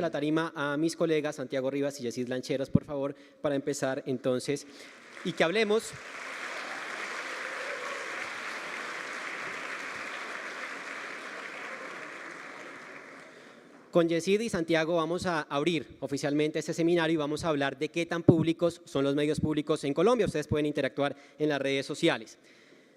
la tarima a mis colegas Santiago Rivas y Yesid Lancheros, por favor, para empezar entonces y que hablemos. Con Yesid y Santiago vamos a abrir oficialmente este seminario y vamos a hablar de qué tan públicos son los medios públicos en Colombia. Ustedes pueden interactuar en las redes sociales.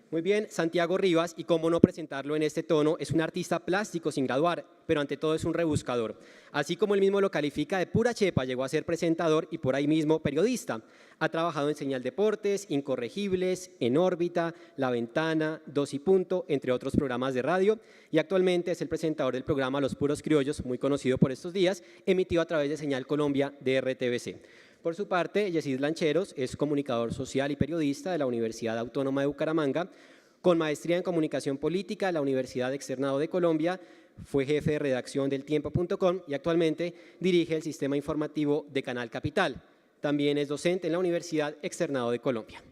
Muy bien, Santiago Rivas, y cómo no presentarlo en este tono, es un artista plástico sin graduar, pero ante todo es un rebuscador. Así como él mismo lo califica de pura chepa, llegó a ser presentador y por ahí mismo periodista. Ha trabajado en Señal Deportes, Incorregibles, En órbita, La Ventana, Dos y Punto, entre otros programas de radio, y actualmente es el presentador del programa Los Puros Criollos, muy conocido por estos días, emitido a través de Señal Colombia de RTBC. Por su parte, Yesid Lancheros es comunicador social y periodista de la Universidad Autónoma de Bucaramanga, con maestría en comunicación política de la Universidad Externado de Colombia, fue jefe de redacción del Tiempo.com y actualmente dirige el sistema informativo de Canal Capital. También es docente en la Universidad Externado de Colombia.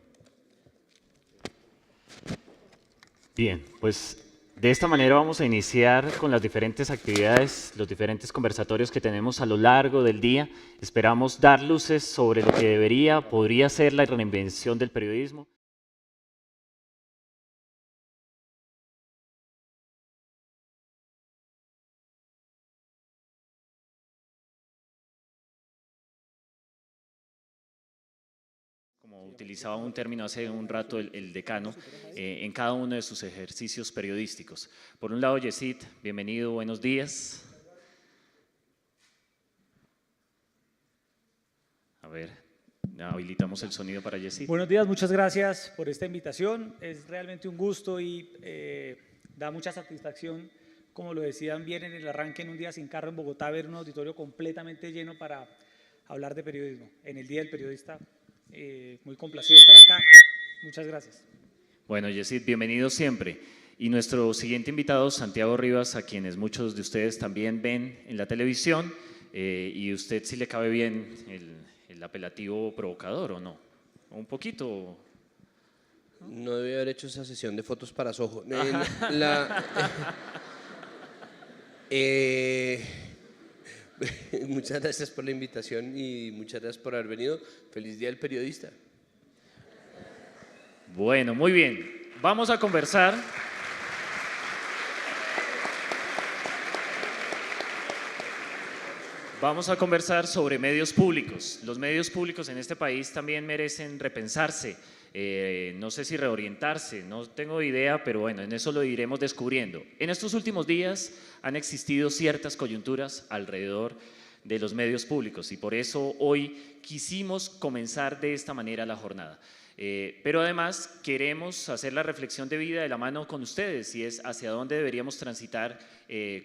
Bien, pues de esta manera vamos a iniciar con las diferentes actividades, los diferentes conversatorios que tenemos a lo largo del día. Esperamos dar luces sobre lo que podría ser la reinvención del periodismo. Como utilizaba un término hace un rato el decano, en cada uno de sus ejercicios periodísticos. Por un lado, Yesid, bienvenido, buenos días. A ver, habilitamos el sonido para Yesid. Buenos días, muchas gracias por esta invitación. Es realmente un gusto y da mucha satisfacción, como lo decían bien en el arranque, en un día sin carro en Bogotá, ver un auditorio completamente lleno para hablar de periodismo. En el Día del Periodista, muy complacido de estar acá. Muchas gracias. Bueno, Yesid, bienvenido siempre. Y nuestro siguiente invitado, Santiago Rivas, a quienes muchos de ustedes también ven en la televisión, y usted si le cabe bien el apelativo provocador, ¿o no? ¿Un poquito? No debí haber hecho esa sesión de fotos para Soho. Muchas gracias por la invitación y muchas gracias por haber venido. Feliz Día del Periodista. Bueno, muy bien. Vamos a conversar. Vamos a conversar sobre medios públicos. Los medios públicos en este país también merecen repensarse, no sé si reorientarse, no tengo idea, pero bueno, en eso lo iremos descubriendo. En estos últimos días han existido ciertas coyunturas alrededor de los medios públicos y por eso hoy quisimos comenzar de esta manera la jornada. Pero además queremos hacer la reflexión de vida de la mano con ustedes y es hacia dónde deberíamos transitar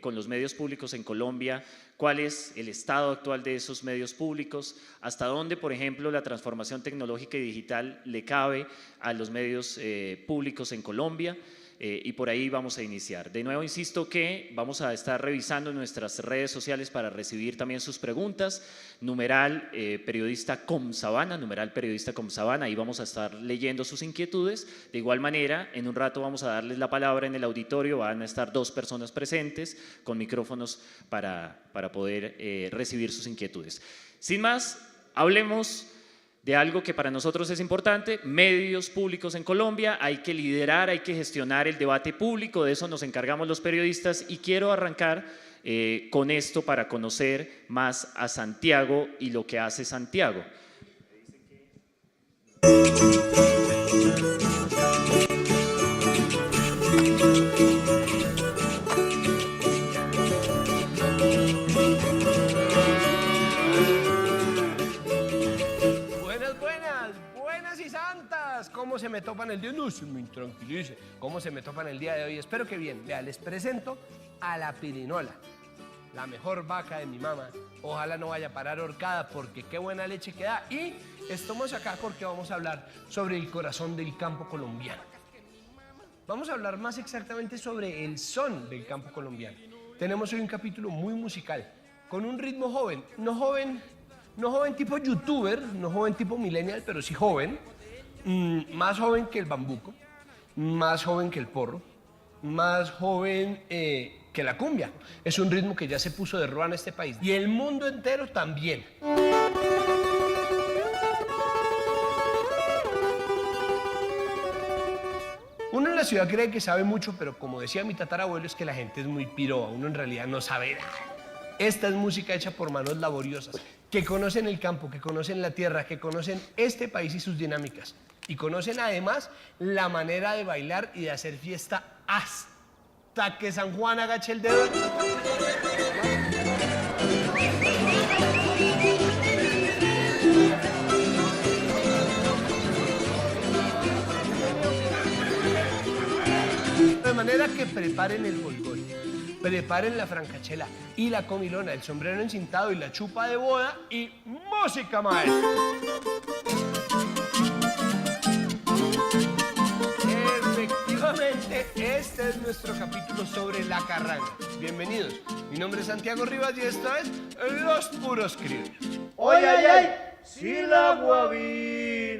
con los medios públicos en Colombia, cuál es el estado actual de esos medios públicos, hasta dónde, por ejemplo, la transformación tecnológica y digital le cabe a los medios públicos en Colombia. Y por ahí vamos a iniciar. De nuevo insisto que vamos a estar revisando nuestras redes sociales para recibir también sus preguntas, numeral periodista Comsabana, ahí vamos a estar leyendo sus inquietudes. De igual manera, en un rato vamos a darles la palabra en el auditorio, van a estar 2 personas presentes con micrófonos para poder recibir sus inquietudes. Sin más, hablemos de algo que para nosotros es importante, medios públicos en Colombia, hay que liderar, hay que gestionar el debate público, de eso nos encargamos los periodistas y quiero arrancar con esto para conocer más a Santiago y lo que hace Santiago. ¿Cómo se me topan el día? No se me intranquilice. ¿Cómo se me topan el día de hoy? Espero que bien. Vea, les presento a la pirinola, la mejor vaca de mi mamá. Ojalá no vaya a parar horcada porque qué buena leche que da. Y estamos acá porque vamos a hablar sobre el corazón del campo colombiano. Vamos a hablar más exactamente sobre el son del campo colombiano. Tenemos hoy un capítulo muy musical, con un ritmo joven. No joven tipo youtuber, no joven tipo millennial, pero sí joven. Más joven que el bambuco, más joven que el porro, más joven que que la cumbia es un ritmo que ya se puso de moda en este país y el mundo entero también. Uno en la ciudad cree que sabe mucho, pero como decía mi tatarabuelo, es que la gente es muy piroa, uno en realidad no sabe nada. Esta es música hecha por manos laboriosas, que conocen el campo, que conocen la tierra, que conocen este país y sus dinámicas. Y conocen además la manera de bailar y de hacer fiesta hasta que San Juan agache el dedo. De manera que preparen el golgol, preparen la francachela y la comilona, el sombrero encintado y la chupa de boda y música, maestro. Efectivamente, este es nuestro capítulo sobre la carranga. Bienvenidos, mi nombre es Santiago Rivas y esto es Los Puros Criollos. ¡Oy, ay, ay! ¡Si la guabina!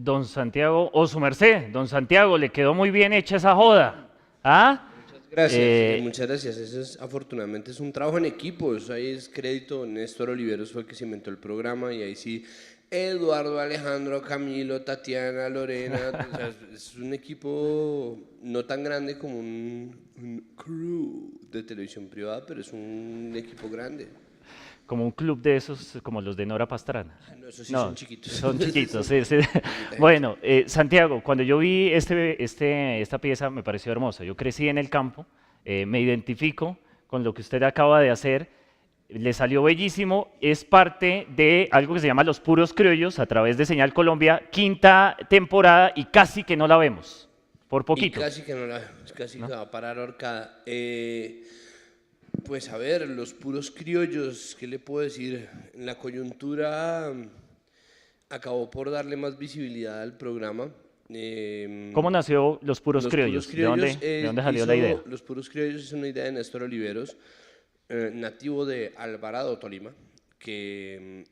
Don Santiago, o su merced, don Santiago, le quedó muy bien hecha esa joda. ¿Ah? Gracias, muchas gracias. Eso es, afortunadamente es un trabajo en equipo, eso ahí es crédito. Néstor Oliveros fue el que se inventó el programa y ahí sí, Eduardo, Alejandro, Camilo, Tatiana, Lorena, o sea, es un equipo no tan grande como un crew de televisión privada, pero es un equipo grande. Como un club de esos, como los de Nora Pastrana. No, esos sí son chiquitos. Son chiquitos, sí, sí. Bueno, Santiago, cuando yo vi esta pieza me pareció hermosa. Yo crecí en el campo, me identifico con lo que usted acaba de hacer, le salió bellísimo, es parte de algo que se llama Los Puros Criollos a través de Señal Colombia, 5ª temporada y casi que no la vemos, por poquito. Y casi que no la vemos, casi que va a parar ahorcada. Pues a ver, Los Puros Criollos, ¿qué le puedo decir? La coyuntura acabó por darle más visibilidad al programa. ¿Cómo nació Los Puros Criollos? ¿De dónde salió la idea? Los Puros Criollos es una idea de Néstor Oliveros, nativo de Alvarado, Tolima, que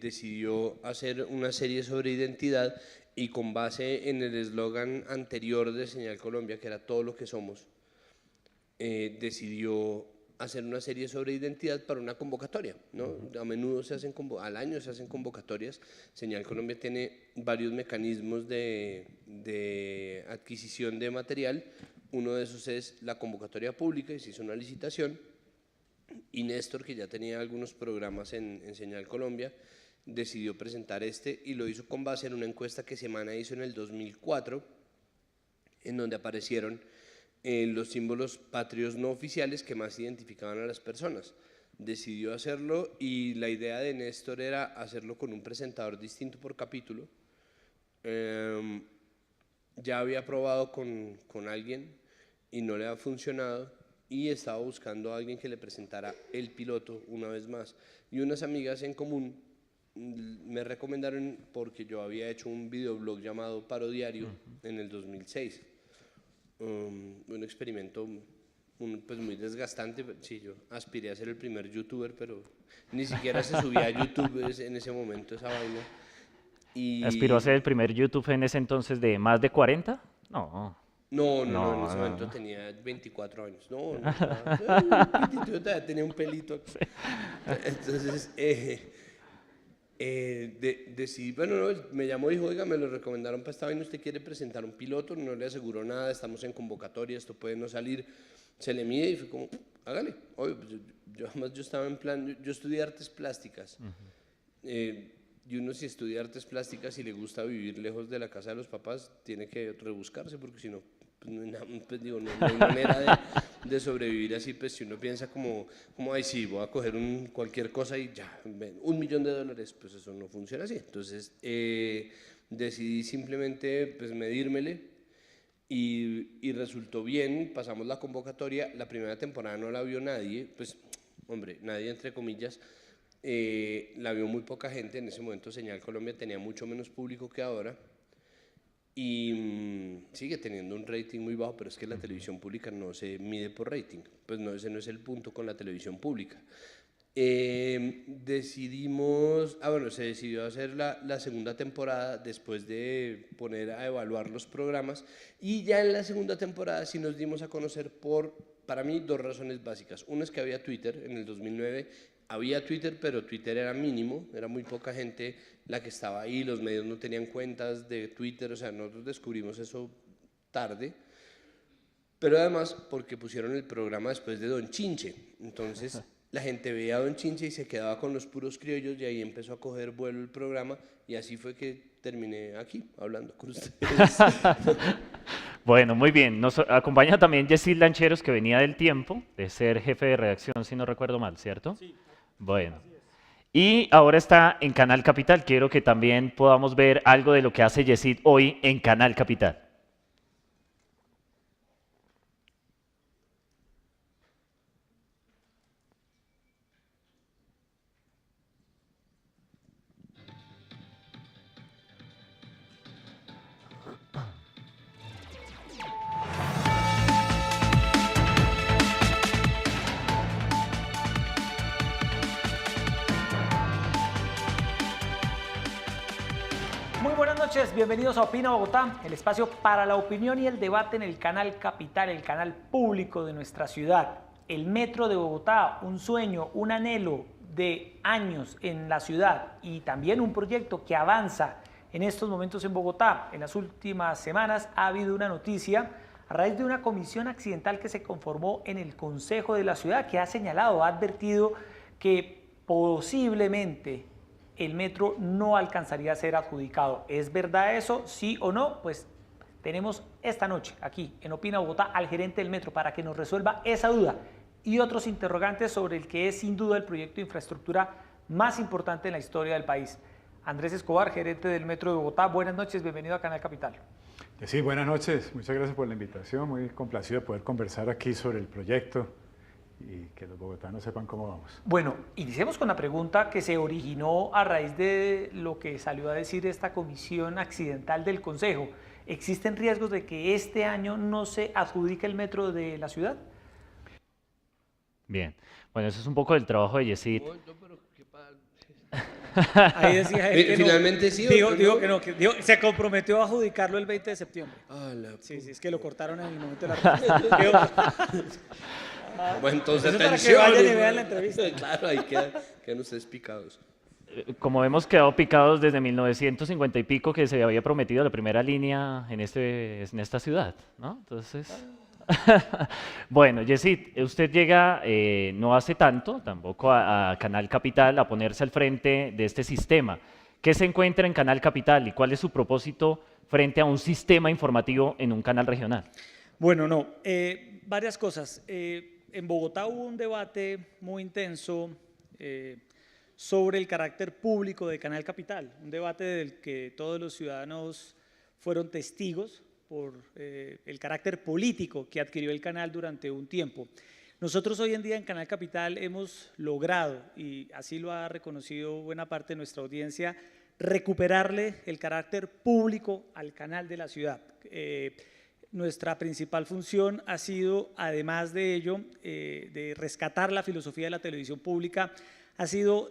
decidió hacer una serie sobre identidad y con base en el eslogan anterior de Señal Colombia, que era todo lo que somos, decidió hacer una serie sobre identidad para una convocatoria, ¿no? A menudo al año se hacen convocatorias. Señal Colombia tiene varios mecanismos de adquisición de material. Uno de esos es la convocatoria pública y se hizo una licitación. Y Néstor, que ya tenía algunos programas en Señal Colombia, decidió presentar y lo hizo con base en una encuesta que Semana hizo en el 2004, en donde aparecieron los símbolos patrios no oficiales que más identificaban a las personas. Decidió hacerlo y la idea de Néstor era hacerlo con un presentador distinto por capítulo. Ya había probado con alguien y no le ha funcionado y estaba buscando a alguien que le presentara el piloto una vez más. Y unas amigas en común me recomendaron, porque yo había hecho un videoblog llamado Parodiario en el 2006. Un experimento pues muy desgastante. Sí, yo aspiré a ser el primer youtuber, pero ni siquiera se subía a YouTube en ese momento esa vaina. ¿Aspiró a ser el primer YouTube en ese entonces de más de 40? No. No, en ese momento tenía 24 años. Yo todavía tenía un pelito. Entonces, decidí, me llamó y dijo, oiga, me lo recomendaron para esta vaina, usted quiere presentar un piloto, no le aseguró nada, estamos en convocatoria, esto puede no salir, se le mide y fue como, hágale. Obvio, pues yo estaba en plan, yo estudié artes plásticas, y uno si estudia artes plásticas y le gusta vivir lejos de la casa de los papás, tiene que rebuscarse, porque si no, pues no hay manera de sobrevivir así. Pues si uno piensa como ay sí, voy a coger cualquier cosa y ya, $1.000.000, pues eso no funciona así. Entonces decidí simplemente pues medírmele y resultó bien, pasamos la convocatoria, la primera temporada no la vio nadie, pues hombre, nadie entre comillas, la vio muy poca gente. En ese momento Señal Colombia tenía mucho menos público que ahora y sigue teniendo un rating muy bajo, pero es que la televisión pública no se mide por rating, pues no, ese no es el punto con la televisión pública. Decidimos, bueno, se decidió hacer la segunda temporada después de poner a evaluar los programas, y ya en la segunda temporada sí nos dimos a conocer para mí, dos razones básicas. Una es que había Twitter, en el 2009 había Twitter, pero Twitter era mínimo, era muy poca gente la que estaba ahí, los medios no tenían cuentas de Twitter, o sea, nosotros descubrimos eso tarde, pero además porque pusieron el programa después de Don Chinche, entonces la gente veía a Don Chinche y se quedaba con los puros criollos, y ahí empezó a coger vuelo el programa, y así fue que terminé aquí hablando con ustedes. Bueno, muy bien. Nos acompaña también Yesid Lancheros, que venía del Tiempo, de ser jefe de redacción, si no recuerdo mal, ¿cierto? Sí. Bueno. Y ahora está en Canal Capital. Quiero que también podamos ver algo de lo que hace Yesid hoy en Canal Capital. Muy buenas noches, bienvenidos a Opina Bogotá, el espacio para la opinión y el debate en el Canal Capital, el canal público de nuestra ciudad. El Metro de Bogotá, un sueño, un anhelo de años en la ciudad, y también un proyecto que avanza en estos momentos en Bogotá. En las últimas semanas ha habido una noticia a raíz de una comisión accidental que se conformó en el Consejo de la Ciudad, que ha señalado, ha advertido que posiblemente el metro no alcanzaría a ser adjudicado. ¿Es verdad eso? ¿Sí o no? Pues tenemos esta noche aquí en Opina Bogotá al gerente del metro para que nos resuelva esa duda y otros interrogantes sobre el que es sin duda el proyecto de infraestructura más importante en la historia del país. Andrés Escobar, gerente del Metro de Bogotá, buenas noches, bienvenido a Canal Capital. Sí, buenas noches, muchas gracias por la invitación, muy complacido de poder conversar aquí sobre el proyecto y que los bogotanos sepan cómo vamos. Bueno, iniciemos con la pregunta que se originó a raíz de lo que salió a decir esta comisión accidental del Consejo. ¿Existen riesgos de que este año no se adjudique el metro de la ciudad? Bien. Bueno, eso es un poco del trabajo de Yesid. Ahí decía él que finalmente no. sí. Dijo que no, se comprometió a adjudicarlo el 20 de septiembre. Sí, es que lo cortaron en el momento de la respuesta. Bueno, entonces para que vayan y vean la entrevista. Claro, ahí quedan ustedes picados. Como hemos quedado picados desde 1950 y pico, que se había prometido la primera línea en esta ciudad, ¿no? Entonces, bueno, Yesid, usted llega no hace tanto, tampoco a Canal Capital, a ponerse al frente de este sistema. ¿Qué se encuentra en Canal Capital y cuál es su propósito frente a un sistema informativo en un canal regional? Bueno, varias cosas. En Bogotá hubo un debate muy intenso sobre el carácter público de Canal Capital, un debate del que todos los ciudadanos fueron testigos por el carácter político que adquirió el canal durante un tiempo. Nosotros hoy en día en Canal Capital hemos logrado, y así lo ha reconocido buena parte de nuestra audiencia, recuperarle el carácter público al canal de la ciudad. Nuestra principal función ha sido, además de ello, de rescatar la filosofía de la televisión pública, ha sido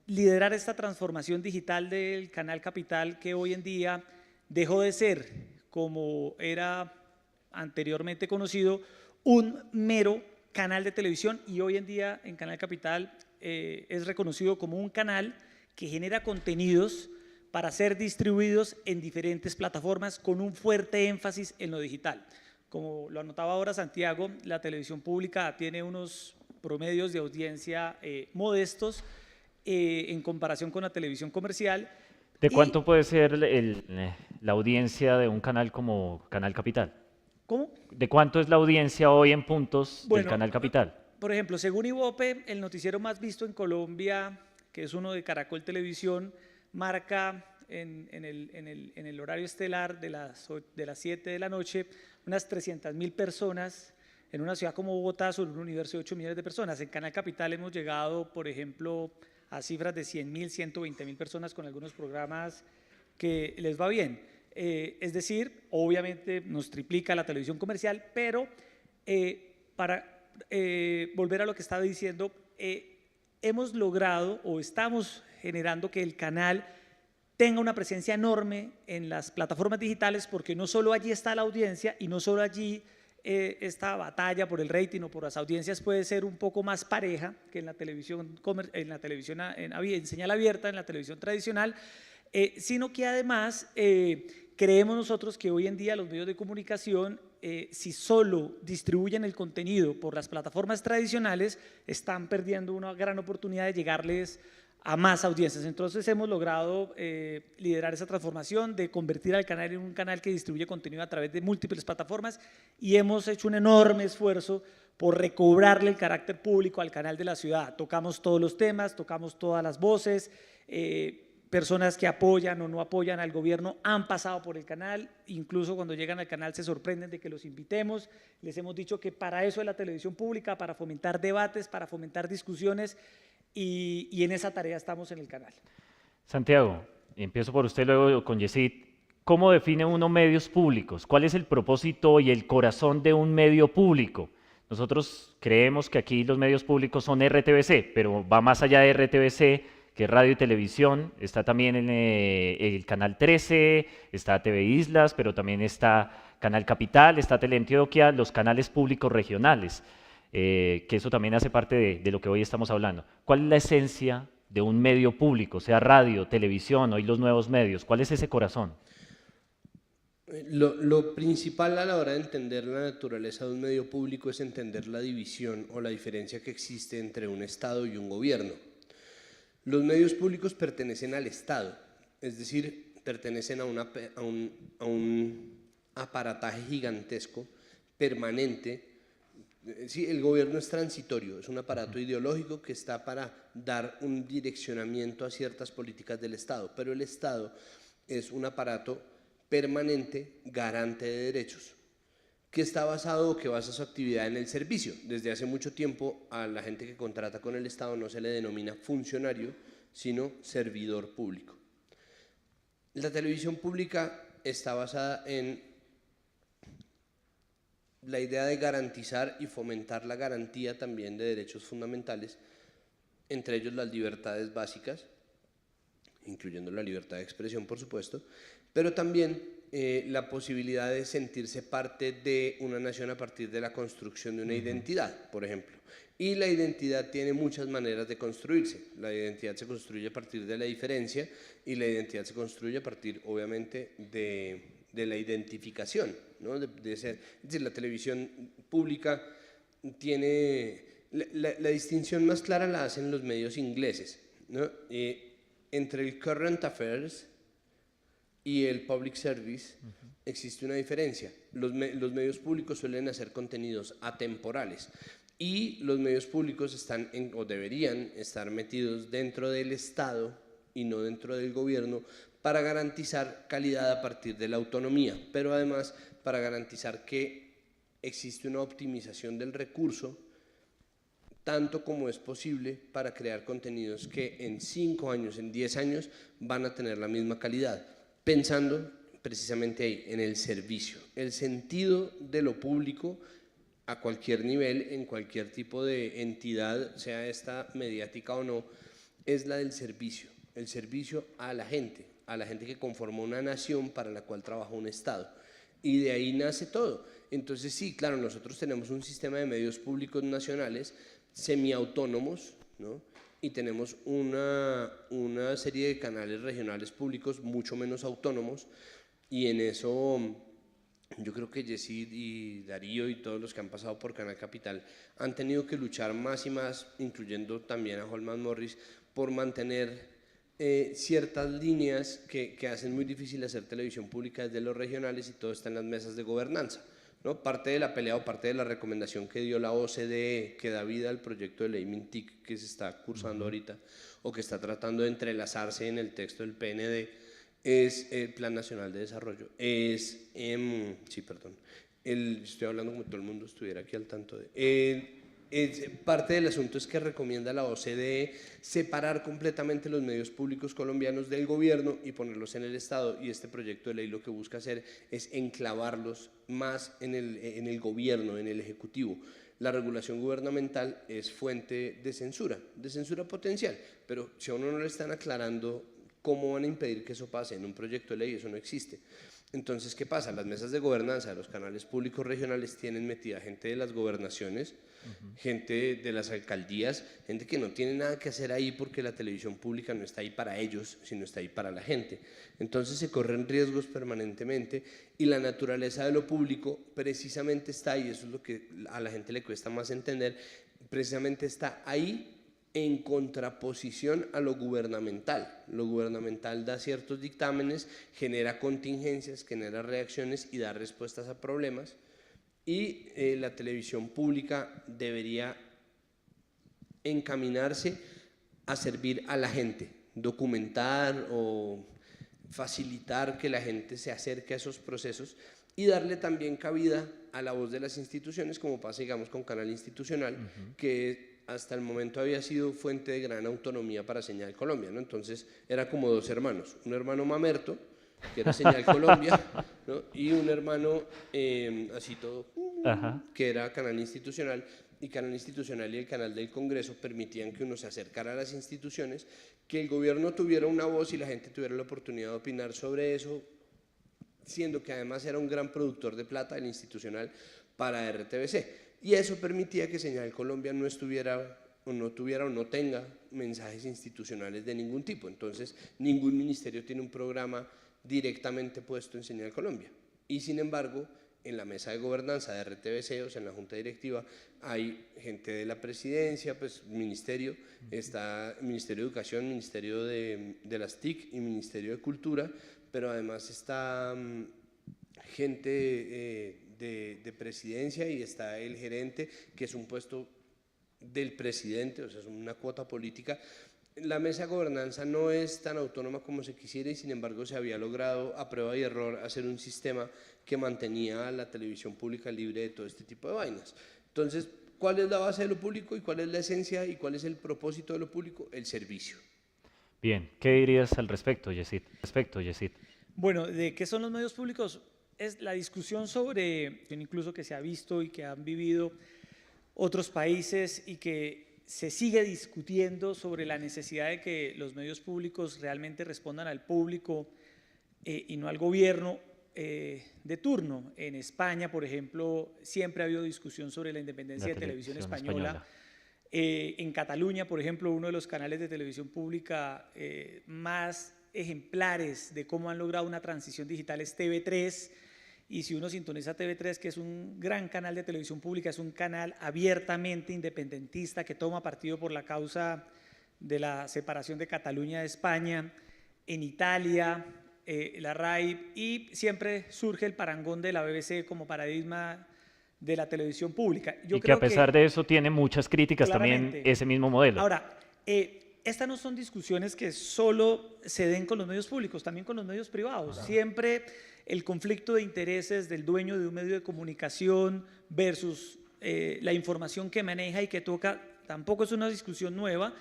liderar esta transformación digital del Canal Capital, que hoy en día dejó de ser, como era anteriormente conocido, un mero canal de televisión, y hoy en día en Canal Capital es reconocido como un canal que genera contenidos para ser distribuidos en diferentes plataformas con un fuerte énfasis en lo digital. Como lo anotaba ahora Santiago, la televisión pública tiene unos promedios de audiencia modestos en comparación con la televisión comercial. ¿De cuánto puede ser la audiencia de un canal como Canal Capital? ¿Cómo? ¿De cuánto es la audiencia hoy en puntos del Canal Capital? Por ejemplo, según Ibope, el noticiero más visto en Colombia, que es uno de Caracol Televisión, marca en el horario estelar de las 7 de la noche unas 300.000 personas en una ciudad como Bogotá sobre un universo de 8 millones de personas. En Canal Capital hemos llegado, por ejemplo, a cifras de 100.000, 120.000 personas con algunos programas que les va bien. es decir, obviamente nos triplica la televisión comercial, pero para volver a lo que estaba diciendo, hemos logrado o estamos generando que el canal tenga una presencia enorme en las plataformas digitales, porque no solo allí está la audiencia y no solo allí esta batalla por el rating o por las audiencias puede ser un poco más pareja que en la televisión, en señal abierta, en la televisión tradicional, sino que además creemos nosotros que hoy en día los medios de comunicación, si solo distribuyen el contenido por las plataformas tradicionales, están perdiendo una gran oportunidad de llegarles a más audiencias. Entonces hemos logrado liderar esa transformación de convertir al canal en un canal que distribuye contenido a través de múltiples plataformas, y hemos hecho un enorme esfuerzo por recobrarle el carácter público al canal de la ciudad. Tocamos todos los temas, tocamos todas las voces, personas que apoyan o no apoyan al gobierno han pasado por el canal, incluso cuando llegan al canal se sorprenden de que los invitemos. Les hemos dicho que para eso es la televisión pública, para fomentar debates, para fomentar discusiones, y en esa tarea estamos en el canal. Santiago, empiezo por usted, luego con Yesid. ¿Cómo define uno medios públicos? ¿Cuál es el propósito y el corazón de un medio público? Nosotros creemos que aquí los medios públicos son RTBC, pero va más allá de RTBC, que es radio y televisión. Está también en el Canal 13, está TV Islas, pero también está Canal Capital, está Teleantioquia, los canales públicos regionales. Que eso también hace parte de lo que hoy estamos hablando. ¿Cuál es la esencia de un medio público, sea radio, televisión, hoy los nuevos medios? ¿Cuál es ese corazón? Lo principal a la hora de entender la naturaleza de un medio público es entender la división o la diferencia que existe entre un Estado y un gobierno. Los medios públicos pertenecen al Estado, es decir, pertenecen a un aparataje gigantesco, permanente. Sí, el gobierno es transitorio, es un aparato ideológico que está para dar un direccionamiento a ciertas políticas del Estado, pero el Estado es un aparato permanente, garante de derechos, que está basado o que basa su actividad en el servicio. Desde hace mucho tiempo a la gente que contrata con el Estado no se le denomina funcionario, sino servidor público. La televisión pública está basada en la idea de garantizar y fomentar la garantía también de derechos fundamentales, entre ellos las libertades básicas, incluyendo la libertad de expresión, por supuesto, pero también la posibilidad de sentirse parte de una nación a partir de la construcción de una identidad, por ejemplo. Y la identidad tiene muchas maneras de construirse. La identidad se construye a partir de la diferencia y la identidad se construye a partir, obviamente, de la identificación, ¿no? Es decir, la televisión pública tiene… La distinción más clara la hacen los medios ingleses, ¿no? Entre el current affairs y el public service existe una diferencia. Los medios públicos suelen hacer contenidos atemporales y los medios públicos están o deberían estar metidos dentro del Estado y no dentro del gobierno para garantizar calidad a partir de la autonomía, pero además para garantizar que existe una optimización del recurso tanto como es posible para crear contenidos que en 5 años, en 10 años van a tener la misma calidad, pensando precisamente ahí, en el servicio. El sentido de lo público a cualquier nivel, en cualquier tipo de entidad, sea esta mediática o no, es la del servicio, el servicio a la gente que conforma una nación para la cual trabaja un Estado. Y de ahí nace todo. Entonces sí, claro, nosotros tenemos un sistema de medios públicos nacionales semiautónomos, ¿no? Y tenemos una serie de canales regionales públicos mucho menos autónomos, y en eso yo creo que Yesid y Darío y todos los que han pasado por Canal Capital han tenido que luchar más y más, incluyendo también a Holman Morris, por mantener ciertas líneas que hacen muy difícil hacer televisión pública desde los regionales, y todo está en las mesas de gobernanza, ¿no? Parte de la pelea o parte de la recomendación que dio la OCDE, que da vida al proyecto de ley MINTIC que se está cursando ahorita o que está tratando de entrelazarse en el texto del PND, es el Plan Nacional de Desarrollo. Estoy hablando como todo el mundo estuviera aquí al tanto de… Parte del asunto es que recomienda la OCDE separar completamente los medios públicos colombianos del gobierno y ponerlos en el Estado, y este proyecto de ley lo que busca hacer es enclavarlos más en el gobierno, en el Ejecutivo. La regulación gubernamental es fuente de censura potencial, pero si a uno no le están aclarando cómo van a impedir que eso pase en un proyecto de ley, eso no existe. Entonces, ¿qué pasa? Las mesas de gobernanza de los canales públicos regionales tienen metida gente de las gobernaciones, gente de las alcaldías, gente que no tiene nada que hacer ahí porque la televisión pública no está ahí para ellos, sino está ahí para la gente. Entonces se corren riesgos permanentemente y la naturaleza de lo público precisamente está ahí, eso es lo que a la gente le cuesta más entender, precisamente está ahí en contraposición a lo gubernamental. Lo gubernamental da ciertos dictámenes, genera contingencias, genera reacciones y da respuestas a problemas, y la televisión pública debería encaminarse a servir a la gente, documentar o facilitar que la gente se acerque a esos procesos y darle también cabida a la voz de las instituciones, como pasa, digamos, con Canal Institucional, que hasta el momento había sido fuente de gran autonomía para Señal Colombia, ¿no? Entonces era como dos hermanos, un hermano mamerto, que era Señal Colombia, ¿no? Y un hermano así todo, que era Canal Institucional, y Canal Institucional y el Canal del Congreso permitían que uno se acercara a las instituciones, que el gobierno tuviera una voz y la gente tuviera la oportunidad de opinar sobre eso, siendo que además era un gran productor de plata el Institucional para RTBC. Y eso permitía que Señal Colombia no estuviera o no tuviera o no tenga mensajes institucionales de ningún tipo. Entonces, ningún ministerio tiene un programa directamente puesto en Señal Colombia. Y sin embargo, en la mesa de gobernanza de RTBC, o sea, en la junta directiva, hay gente de la presidencia, pues ministerio, está el Ministerio de Educación, Ministerio de las TIC y Ministerio de Cultura, pero además está gente de presidencia, y está el gerente, que es un puesto del presidente, o sea, es una cuota política. La mesa de gobernanza no es tan autónoma como se quisiera, y sin embargo se había logrado a prueba y error hacer un sistema que mantenía a la televisión pública libre de todo este tipo de vainas. Entonces, ¿cuál es la base de lo público y cuál es la esencia y cuál es el propósito de lo público? El servicio. Bien, ¿qué dirías al respecto, Yesid? Bueno, ¿de qué son los medios públicos? Es la discusión sobre, incluso que se ha visto y que han vivido otros países, y que se sigue discutiendo sobre la necesidad de que los medios públicos realmente respondan al público y no al gobierno de turno. En España, por ejemplo, siempre ha habido discusión sobre la independencia de televisión española. En Cataluña, por ejemplo, uno de los canales de televisión pública más ejemplares de cómo han logrado una transición digital es TV3, y si uno sintoniza TV3, que es un gran canal de televisión pública, es un canal abiertamente independentista que toma partido por la causa de la separación de Cataluña de España. En Italia, la RAI, y siempre surge el parangón de la BBC como paradigma de la televisión pública. Y que a pesar de eso tiene muchas críticas también ese mismo modelo. Ahora, estas no son discusiones que solo se den con los medios públicos, también con los medios privados. Siempre el conflicto de intereses del dueño de un medio de comunicación versus la información que maneja y que toca, tampoco es una discusión nueva,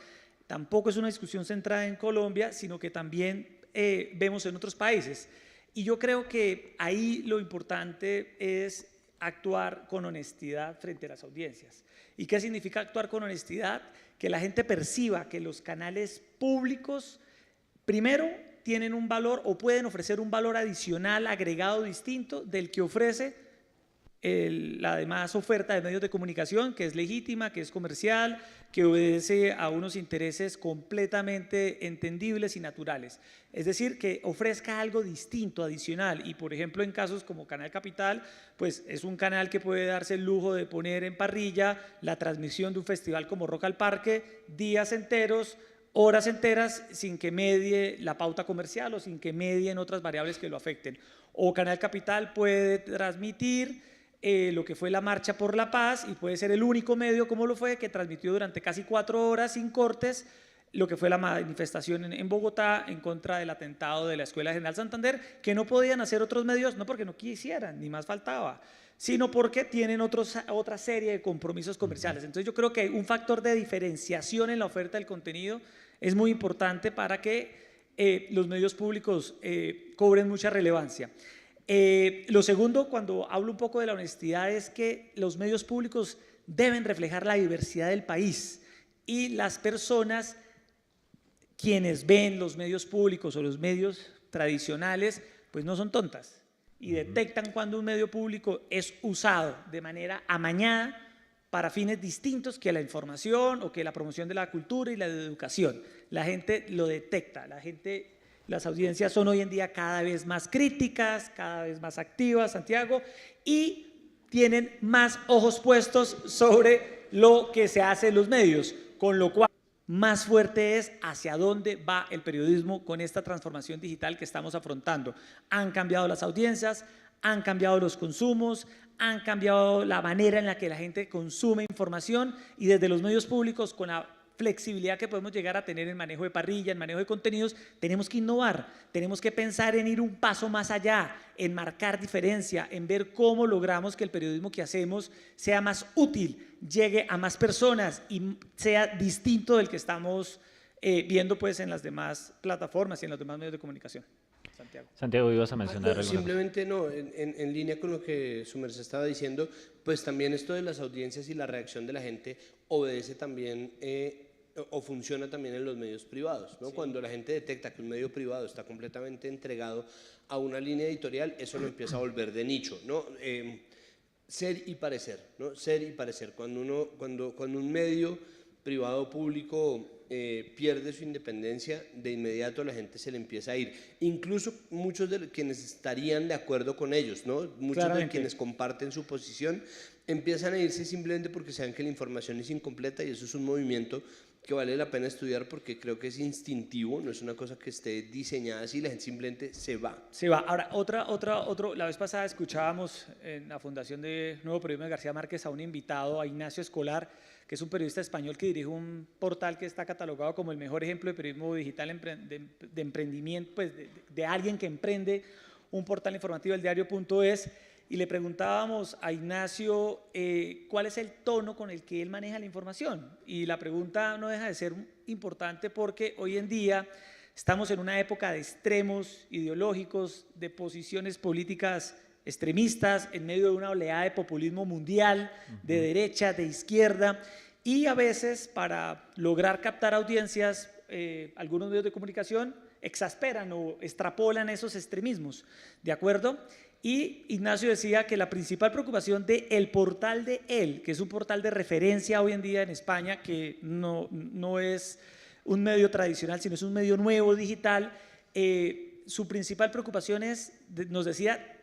tampoco es una discusión centrada en Colombia, sino que también vemos en otros países. Y yo creo que ahí lo importante es actuar con honestidad frente a las audiencias. ¿Y qué significa actuar con honestidad? Que la gente perciba que los canales públicos, primero, tienen un valor o pueden ofrecer un valor adicional, agregado, distinto del que ofrece la demás oferta de medios de comunicación, que es legítima, que es comercial, que obedece a unos intereses completamente entendibles y naturales. Es decir, que ofrezca algo distinto, adicional. Y por ejemplo, en casos como Canal Capital, pues es un canal que puede darse el lujo de poner en parrilla la transmisión de un festival como Rock al Parque, días enteros, horas enteras, sin que medie la pauta comercial o sin que medien otras variables que lo afecten. O Canal Capital puede transmitir lo que fue la Marcha por la Paz, y puede ser el único medio, como lo fue, que transmitió durante casi 4 horas sin cortes lo que fue la manifestación en Bogotá en contra del atentado de la Escuela General Santander, que no podían hacer otros medios, no porque no quisieran, ni más faltaba, sino porque tienen otra serie de compromisos comerciales. Entonces yo creo que un factor de diferenciación en la oferta del contenido es muy importante para que los medios públicos cobren mucha relevancia. Lo segundo, cuando hablo un poco de la honestidad, es que los medios públicos deben reflejar la diversidad del país y las personas, quienes ven los medios públicos o los medios tradicionales, pues no son tontas y detectan cuando un medio público es usado de manera amañada para fines distintos que la información o que la promoción de la cultura y la de educación. La gente lo detecta, las audiencias son hoy en día cada vez más críticas, cada vez más activas, Santiago, y tienen más ojos puestos sobre lo que se hace en los medios, con lo cual más fuerte es hacia dónde va el periodismo con esta transformación digital que estamos afrontando. Han cambiado las audiencias, han cambiado los consumos, han cambiado la manera en la que la gente consume información y desde los medios públicos, con la flexibilidad que podemos llegar a tener en manejo de parrilla, en manejo de contenidos, tenemos que innovar, tenemos que pensar en ir un paso más allá, en marcar diferencia, en ver cómo logramos que el periodismo que hacemos sea más útil, llegue a más personas y sea distinto del que estamos viendo pues en las demás plataformas y en los demás medios de comunicación. Santiago, ibas a mencionar algo. Simplemente no, en línea con lo que su merced estaba diciendo, pues también esto de las audiencias y la reacción de la gente obedece también o funciona también en los medios privados, ¿no? Sí. Cuando la gente detecta que un medio privado está completamente entregado a una línea editorial, eso lo empieza a volver de nicho, ¿no? Ser y parecer, ¿no? Ser y parecer. Cuando un medio privado o público pierde su independencia, de inmediato la gente se le empieza a ir. Incluso muchos de quienes estarían de acuerdo con ellos, ¿no? Muchos de quienes comparten su posición empiezan a irse simplemente porque saben que la información es incompleta, y eso es un movimiento que vale la pena estudiar porque creo que es instintivo, no es una cosa que esté diseñada así, la gente simplemente se va. Se va. Ahora, la vez pasada escuchábamos en la Fundación de Nuevo Periodismo de García Márquez a un invitado, a Ignacio Escolar, que es un periodista español que dirige un portal que está catalogado como el mejor ejemplo de periodismo digital de emprendimiento, pues de alguien que emprende un portal informativo, el diario.es, y le preguntábamos a Ignacio cuál es el tono con el que él maneja la información. Y la pregunta no deja de ser importante porque hoy en día estamos en una época de extremos ideológicos, de posiciones políticas extremistas, en medio de una oleada de populismo mundial, de derecha, de izquierda, y a veces para lograr captar audiencias, algunos medios de comunicación exasperan o extrapolan esos extremismos, ¿de acuerdo? Y Ignacio decía que la principal preocupación del portal de él, que es un portal de referencia hoy en día en España, que no es un medio tradicional, sino es un medio nuevo, digital, su principal preocupación es, nos decía,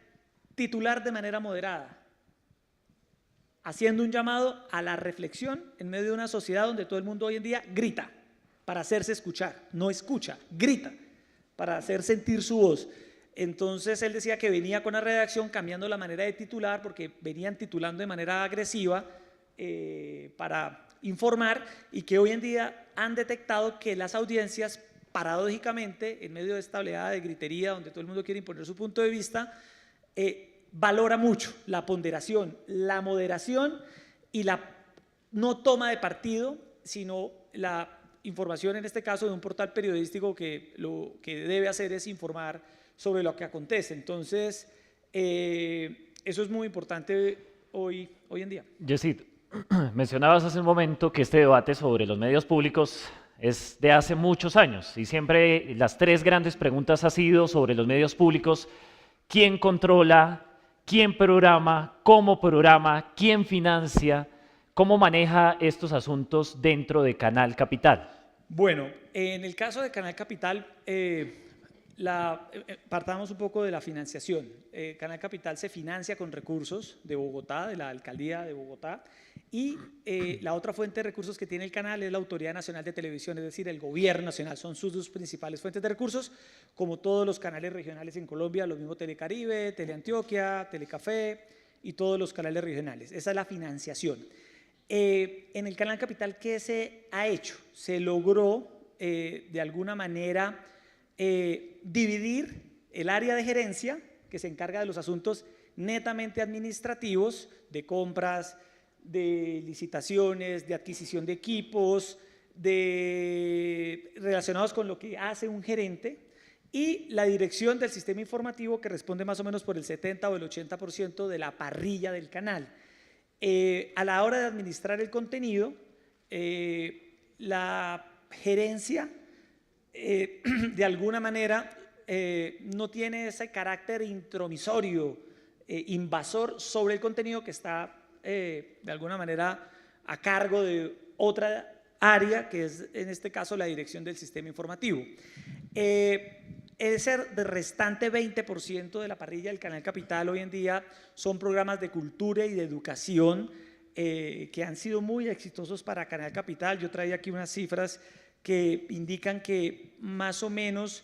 titular de manera moderada, haciendo un llamado a la reflexión en medio de una sociedad donde todo el mundo hoy en día grita para hacerse escuchar, no escucha, grita para hacer sentir su voz. Entonces él decía que venía con la redacción cambiando la manera de titular porque venían titulando de manera agresiva para informar, y que hoy en día han detectado que las audiencias, paradójicamente, en medio de esta oleada de gritería donde todo el mundo quiere imponer su punto de vista, valora mucho la ponderación, la moderación y la no toma de partido, sino la información, en este caso de un portal periodístico que lo que debe hacer es informar sobre lo que acontece. Entonces, eso es muy importante hoy en día. Yesid, mencionabas hace un momento que este debate sobre los medios públicos es de hace muchos años y siempre las tres grandes preguntas han sido sobre los medios públicos: ¿quién controla? ¿Quién programa? ¿Cómo programa? ¿Quién financia? ¿Cómo maneja estos asuntos dentro de Canal Capital? Bueno, en el caso de Canal Capital, partamos un poco de la financiación. Canal Capital se financia con recursos de Bogotá, de la Alcaldía de Bogotá, y la otra fuente de recursos que tiene el canal es la Autoridad Nacional de Televisión, es decir, el Gobierno Nacional. Son sus dos principales fuentes de recursos, como todos los canales regionales en Colombia, lo mismo Telecaribe, Teleantioquia, Telecafé y todos los canales regionales. Esa es la financiación. En el Canal Capital, ¿qué se ha hecho? Se logró de alguna manera, dividir el área de gerencia, que se encarga de los asuntos netamente administrativos, de compras, de licitaciones, de adquisición de equipos, relacionados con lo que hace un gerente, y la dirección del sistema informativo, que responde más o menos por el 70 o el 80% de la parrilla del canal. A la hora de administrar el contenido, la gerencia de alguna manera no tiene ese carácter intromisorio, invasor sobre el contenido que está de alguna manera a cargo de otra área, que es en este caso la dirección del sistema informativo. Ese restante 20% de la parrilla del Canal Capital hoy en día son programas de cultura y de educación que han sido muy exitosos para Canal Capital. Yo traía aquí unas cifras que indican que más o menos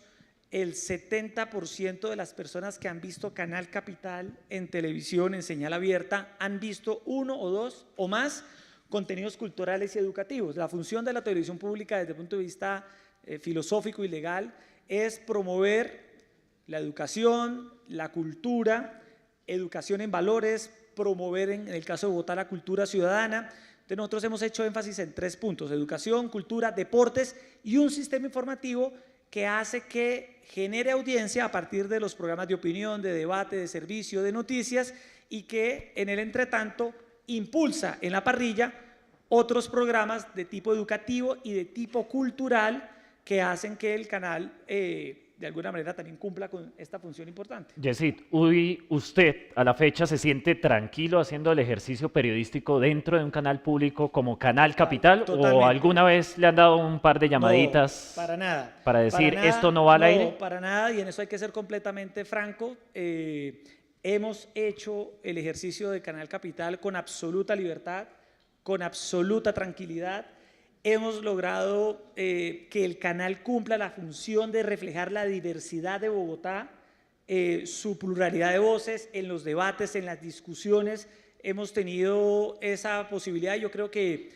el 70% de las personas que han visto Canal Capital en televisión, en señal abierta, han visto uno o dos o más contenidos culturales y educativos. La función de la televisión pública desde el punto de vista filosófico y legal es promover la educación, la cultura, educación en valores, promover en el caso de Bogotá la cultura ciudadana. Entonces nosotros hemos hecho énfasis en 3 puntos: educación, cultura, deportes y un sistema informativo que hace que genere audiencia a partir de los programas de opinión, de debate, de servicio, de noticias, y que en el entretanto impulsa en la parrilla otros programas de tipo educativo y de tipo cultural que hacen que el canal de alguna manera también cumpla con esta función importante. Yesid, ¿usted a la fecha se siente tranquilo haciendo el ejercicio periodístico dentro de un canal público como Canal Capital? Totalmente. ¿O alguna vez le han dado un par de llamaditas No, para nada, para decir para nada, esto no va al aire? No, para nada, y en eso hay que ser completamente franco. Hemos hecho el ejercicio de Canal Capital con absoluta libertad, con absoluta tranquilidad. Hemos logrado que el canal cumpla la función de reflejar la diversidad de Bogotá, su pluralidad de voces en los debates, en las discusiones. Hemos tenido esa posibilidad. Yo creo que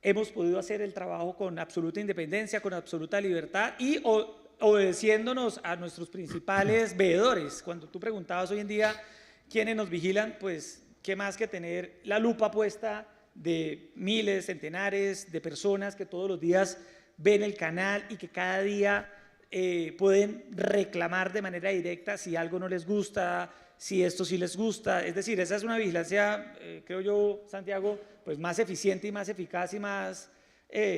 hemos podido hacer el trabajo con absoluta independencia, con absoluta libertad y obedeciéndonos a nuestros principales veedores. Cuando tú preguntabas hoy en día quiénes nos vigilan, pues qué más que tener la lupa puesta de miles, centenares de personas que todos los días ven el canal y que cada día pueden reclamar de manera directa si algo no les gusta, si esto sí les gusta. Es decir, esa es una vigilancia, creo yo, Santiago, pues más eficiente y más eficaz y más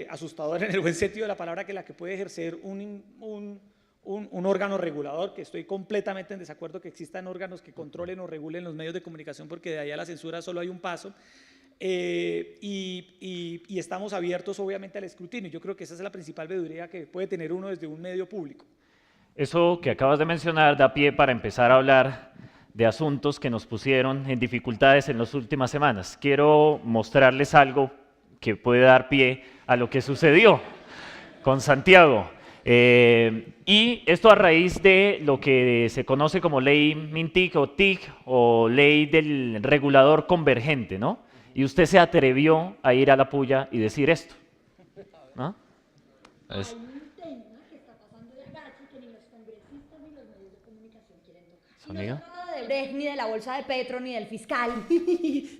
asustadora en el buen sentido de la palabra que la que puede ejercer un órgano regulador, que estoy completamente en desacuerdo que existan órganos que controlen o regulen los medios de comunicación, porque de ahí a la censura solo hay un paso. Y estamos abiertos obviamente al escrutinio. Yo creo que esa es la principal veeduría que puede tener uno desde un medio público. Eso que acabas de mencionar da pie para empezar a hablar de asuntos que nos pusieron en dificultades en las últimas semanas. Quiero mostrarles algo que puede dar pie a lo que sucedió con Santiago. Y esto a raíz de lo que se conoce como ley MINTIC o TIC o ley del regulador convergente, ¿no? Y usted se atrevió a ir a la puya y decir esto, ¿no? Es... Hay un tema que está pasando de agache que ni los congresistas ni los medios de comunicación quieren tocar. ¿Amiga? No se trata del DEG, ni de la bolsa de Petro, ni del fiscal.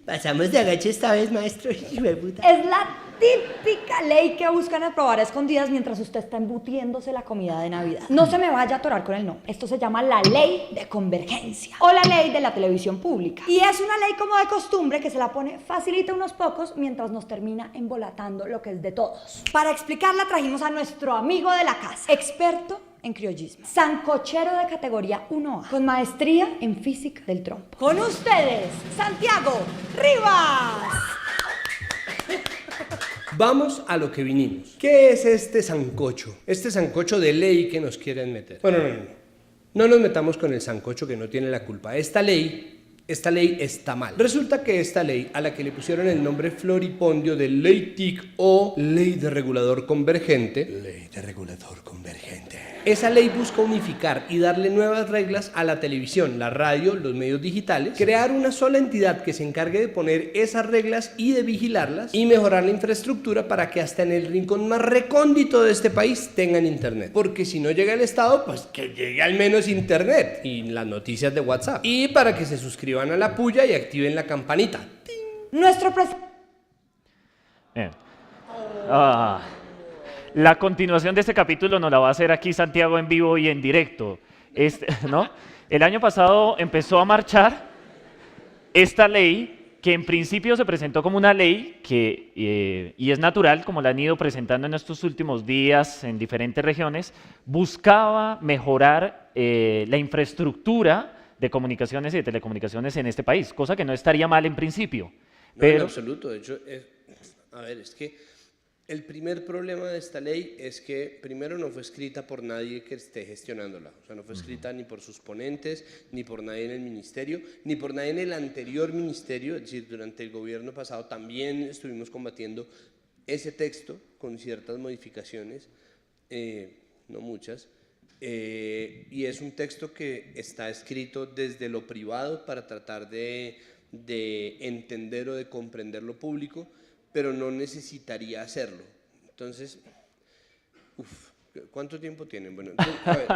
Pasamos de agache esta vez, maestro. Hijo de puta. Es la típica ley que buscan aprobar a escondidas mientras usted está embutiéndose la comida de Navidad. No se me vaya a atorar con el nombre. Esto se llama la ley de convergencia o la ley de la televisión pública. Y es una ley como de costumbre que se la pone facilita a unos pocos mientras nos termina embolatando lo que es de todos. Para explicarla trajimos a nuestro amigo de la casa, experto en criollismo, sancochero de categoría 1A, con maestría en física del trompo. Con ustedes, Santiago Rivas. Vamos a lo que vinimos. ¿Qué es este sancocho? Este sancocho de ley que nos quieren meter. Bueno, no nos metamos con el sancocho que no tiene la culpa. Esta ley está mal. Resulta que esta ley, a la que le pusieron el nombre floripondio de ley TIC o ley de regulador convergente, ley de regulador convergente, Esa ley busca unificar y darle nuevas reglas a la televisión, la radio, los medios digitales, crear una sola entidad que se encargue de poner esas reglas y de vigilarlas y mejorar la infraestructura para que hasta en el rincón más recóndito de este país tengan internet. Porque si no llega el Estado, pues que llegue al menos internet y las noticias de WhatsApp. Y para que se suscriban a la puya y activen la campanita. Nuestro presidente... Bien. La continuación de este capítulo nos la va a hacer aquí Santiago en vivo y en directo. ¿No? El año pasado empezó a marchar esta ley que en principio se presentó como una ley que, y es natural, como la han ido presentando en estos últimos días en diferentes regiones, buscaba mejorar la infraestructura de comunicaciones y de telecomunicaciones en este país, cosa que no estaría mal en principio. No, Pero, en absoluto. De hecho, a ver, es que el primer problema de esta ley es que primero no fue escrita por nadie que esté gestionándola, o sea, no fue escrita ni por sus ponentes, ni por nadie en el ministerio, ni por nadie en el anterior ministerio, es decir, durante el gobierno pasado también estuvimos combatiendo ese texto con ciertas modificaciones, no muchas, y es un texto que está escrito desde lo privado para tratar de entender o de comprender lo público, pero no necesitaría hacerlo. Entonces, ¿cuánto tiempo tienen? Bueno, entonces, a ver.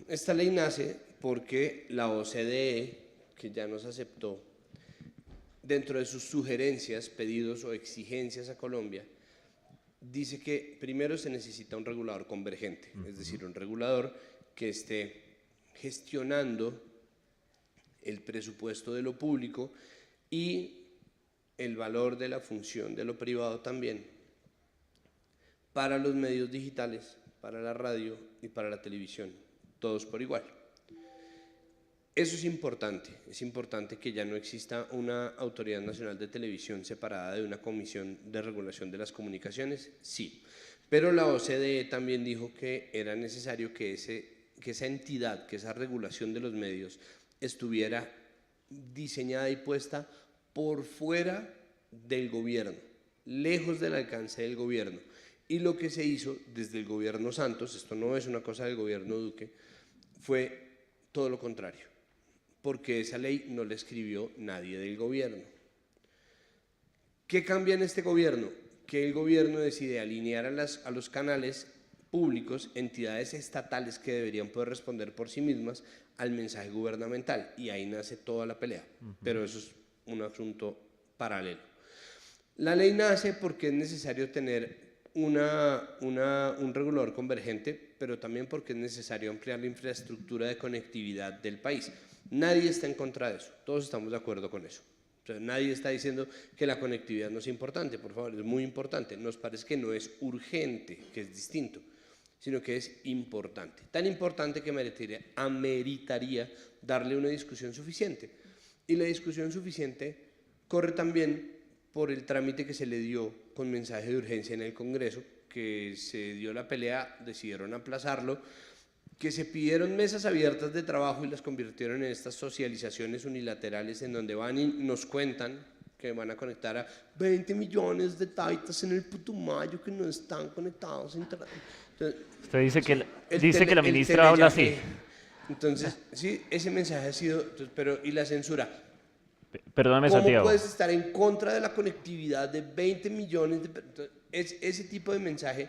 Esta ley nace porque la OCDE, que ya nos aceptó, dentro de sus sugerencias, pedidos o exigencias a Colombia, dice que primero se necesita un regulador convergente, es decir, un regulador que esté gestionando el presupuesto de lo público y el valor de la función de lo privado también para los medios digitales, para la radio y para la televisión, todos por igual. Eso es importante que ya no exista una Autoridad Nacional de Televisión separada de una Comisión de Regulación de las Comunicaciones, sí, pero la OCDE también dijo que era necesario que esa entidad, que esa regulación de los medios estuviera diseñada y puesta por fuera del gobierno, lejos del alcance del gobierno. Y lo que se hizo desde el gobierno Santos, esto no es una cosa del gobierno Duque, fue todo lo contrario, porque esa ley no la escribió nadie del gobierno. ¿Qué cambia en este gobierno? Que el gobierno decide alinear a los canales públicos, entidades estatales que deberían poder responder por sí mismas al mensaje gubernamental, y ahí nace toda la pelea, pero eso es un asunto paralelo. La ley nace porque es necesario tener un regulador convergente, pero también porque es necesario ampliar la infraestructura de conectividad del país. Nadie está en contra de eso, todos estamos de acuerdo con eso. O sea, nadie está diciendo que la conectividad no es importante, por favor, es muy importante. Nos parece que no es urgente, que es distinto, sino que es importante. Tan importante que ameritaría darle una discusión suficiente. Y la discusión suficiente corre también por el trámite que se le dio con mensaje de urgencia en el Congreso, que se dio la pelea, decidieron aplazarlo, que se pidieron mesas abiertas de trabajo y las convirtieron en estas socializaciones unilaterales en donde van y nos cuentan que van a conectar a 20 millones de taitas en el Putumayo que no están conectados a internet. Entonces, usted dice que la ministra habla así. Entonces, sí, ese mensaje ha sido, pero ¿y la censura? Perdóname, ¿Cómo Santiago. puedes estar en contra de la conectividad de 20 millones de ese tipo de mensaje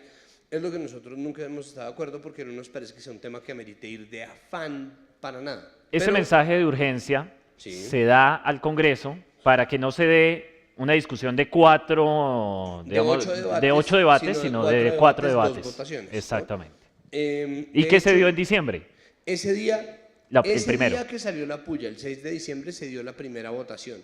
es lo que nosotros nunca hemos estado de acuerdo, porque no nos parece que sea un tema que amerite ir de afán para nada. Ese mensaje de urgencia se da al Congreso para que no se dé una discusión de de ocho debates, sino de 4 debates. Votaciones, exactamente. ¿no? ¿Y qué se dio en diciembre? Ese día el primero. día que salió la puya, el 6 de diciembre, se dio la primera votación.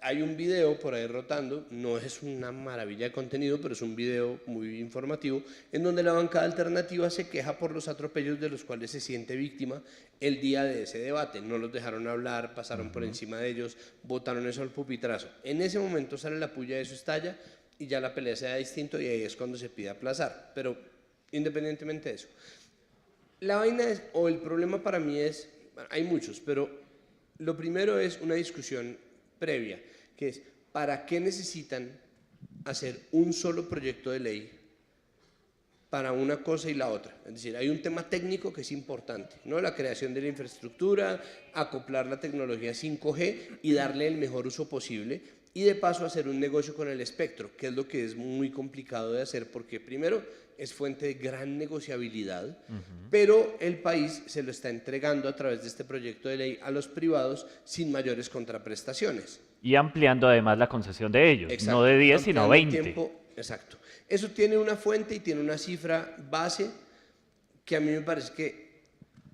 Hay un video por ahí rotando, no es una maravilla de contenido, pero es un video muy informativo, en donde la bancada alternativa se queja por los atropellos de los cuales se siente víctima el día de ese debate. No los dejaron hablar, pasaron por encima de ellos, votaron eso al pupitrazo. En ese momento sale la puya, eso estalla, y ya la pelea se da distinto, y ahí es cuando se pide aplazar. Pero independientemente de eso, la vaina es, o el problema para mí es, hay muchos, pero lo primero es una discusión previa, que es, ¿para qué necesitan hacer un solo proyecto de ley para una cosa y la otra. Es decir, hay un tema técnico que es importante, ¿no? La creación de la infraestructura, acoplar la tecnología 5G y darle el mejor uso posible, y de paso hacer un negocio con el espectro, que es lo que es muy complicado de hacer, porque primero es fuente de gran negociabilidad, pero el país se lo está entregando a través de este proyecto de ley a los privados sin mayores contraprestaciones. Y ampliando además la concesión de ellos, Exacto, no de 10 sino ampliando el 20. tiempo, exacto. Eso tiene una fuente y tiene una cifra base que a mí me parece que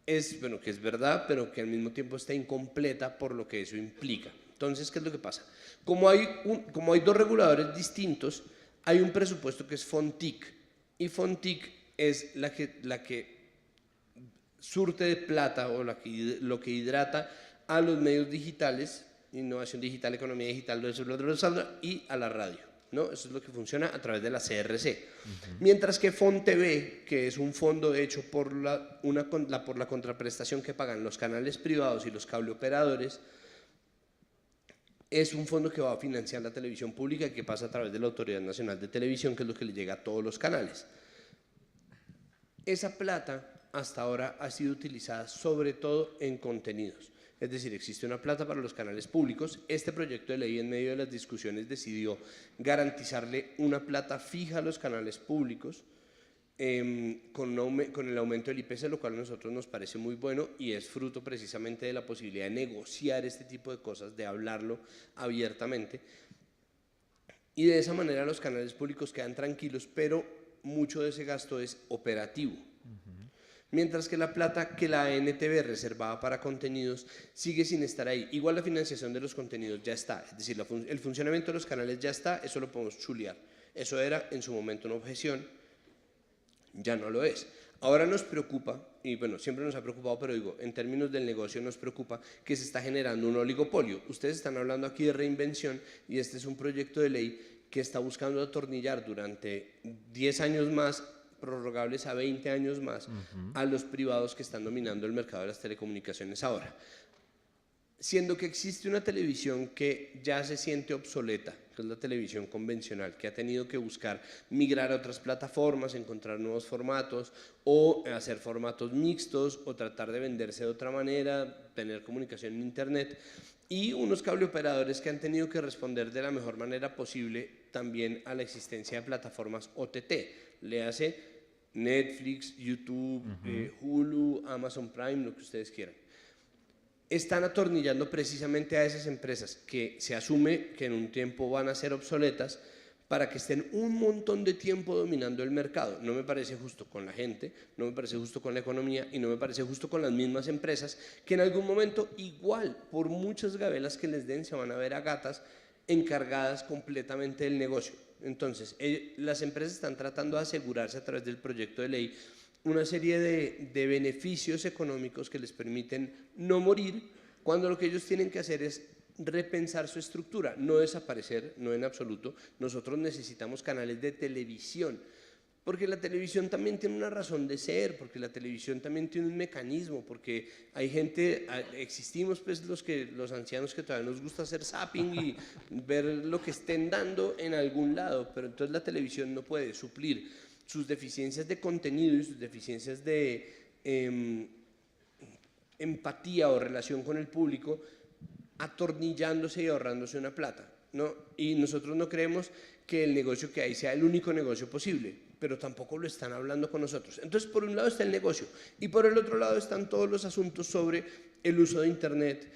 es, bueno, que es verdad, pero que al mismo tiempo está incompleta por lo que eso implica. Entonces, ¿qué es lo que pasa? Como hay dos reguladores distintos, hay un presupuesto que es FONTIC, y FONTIC es la que surte de plata o lo que hidrata a los medios digitales, innovación digital, economía digital, y a la radio, ¿no? Eso es lo que funciona a través de la CRC. Mientras que FONTV, que es un fondo hecho por la contraprestación que pagan los canales privados y los cableoperadores, es un fondo que va a financiar la televisión pública y que pasa a través de la Autoridad Nacional de Televisión, que es lo que le llega a todos los canales. Esa plata hasta ahora ha sido utilizada sobre todo en contenidos. Es decir, existe una plata para los canales públicos. Este proyecto de ley, en medio de las discusiones, decidió garantizarle una plata fija a los canales públicos con el aumento del IPC, lo cual a nosotros nos parece muy bueno y es fruto precisamente de la posibilidad de negociar este tipo de cosas, de hablarlo abiertamente. Y de esa manera los canales públicos quedan tranquilos, pero mucho de ese gasto es operativo. Mientras que la plata que la ANTV reservaba para contenidos sigue sin estar ahí. Igual la financiación de los contenidos ya está, es decir, el funcionamiento de los canales ya está, eso lo podemos chulear. Eso era en su momento una objeción, ya no lo es. Ahora nos preocupa, y bueno, siempre nos ha preocupado, pero digo, en términos del negocio nos preocupa que se está generando un oligopolio. Ustedes están hablando aquí de reinvención y este es un proyecto de ley que está buscando atornillar durante 10 años más, prorrogables a 20 años más, a los privados que están dominando el mercado de las telecomunicaciones ahora. Siendo que existe una televisión que ya se siente obsoleta, que es la televisión convencional, que ha tenido que buscar migrar a otras plataformas, encontrar nuevos formatos, o hacer formatos mixtos, o tratar de venderse de otra manera, tener comunicación en internet, y unos cableoperadores que han tenido que responder de la mejor manera posible también a la existencia de plataformas OTT, le hace Netflix, YouTube, Hulu, Amazon Prime, lo que ustedes quieran. Están atornillando precisamente a esas empresas que se asume que en un tiempo van a ser obsoletas para que estén un montón de tiempo dominando el mercado. No me parece justo con la gente, no me parece justo con la economía y no me parece justo con las mismas empresas que en algún momento igual, por muchas gabelas que les den, se van a ver a gatas encargadas completamente del negocio. Entonces, las empresas están tratando de asegurarse a través del proyecto de ley una serie de beneficios económicos que les permiten no morir, cuando lo que ellos tienen que hacer es repensar su estructura, no desaparecer, no en absoluto. Nosotros necesitamos canales de televisión, porque la televisión también tiene una razón de ser, porque la televisión también tiene un mecanismo, porque hay gente, existimos pues los ancianos que todavía nos gusta hacer zapping y ver lo que estén dando en algún lado, pero entonces la televisión no puede suplir sus deficiencias de contenido y sus deficiencias de empatía o relación con el público, atornillándose y ahorrándose una plata, ¿no? Y nosotros no creemos que el negocio que hay sea el único negocio posible, pero tampoco lo están hablando con nosotros. Entonces, por un lado está el negocio y por el otro lado están todos los asuntos sobre el uso de Internet,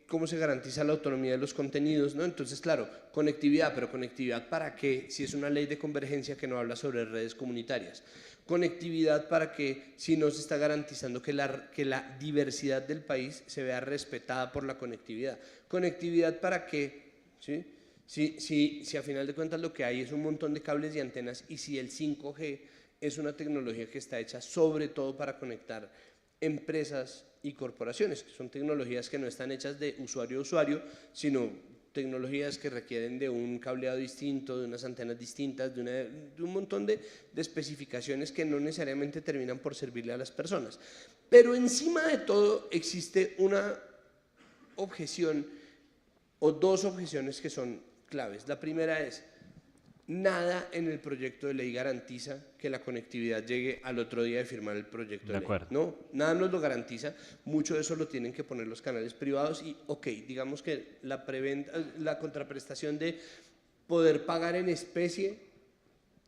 cómo se garantiza la autonomía de los contenidos, ¿no? Entonces, claro, conectividad, pero conectividad ¿para qué? Si es una ley de convergencia que no habla sobre redes comunitarias. Conectividad para que, si no se está garantizando que la diversidad del país se vea respetada por la conectividad. Conectividad para que, ¿sí? Si a final de cuentas lo que hay es un montón de cables y antenas, y si el 5G es una tecnología que está hecha sobre todo para conectar empresas y corporaciones, que son tecnologías que no están hechas de usuario a usuario, sino tecnologías que requieren de un cableado distinto, de unas antenas distintas, de un montón de especificaciones que no necesariamente terminan por servirle a las personas. Pero encima de todo existe una objeción o dos objeciones que son claves. La primera es, nada en el proyecto de ley garantiza que la conectividad llegue al otro día de firmar el proyecto de ley. No, nada nos lo garantiza, mucho de eso lo tienen que poner los canales privados y, ok, digamos que la contraprestación de poder pagar en especie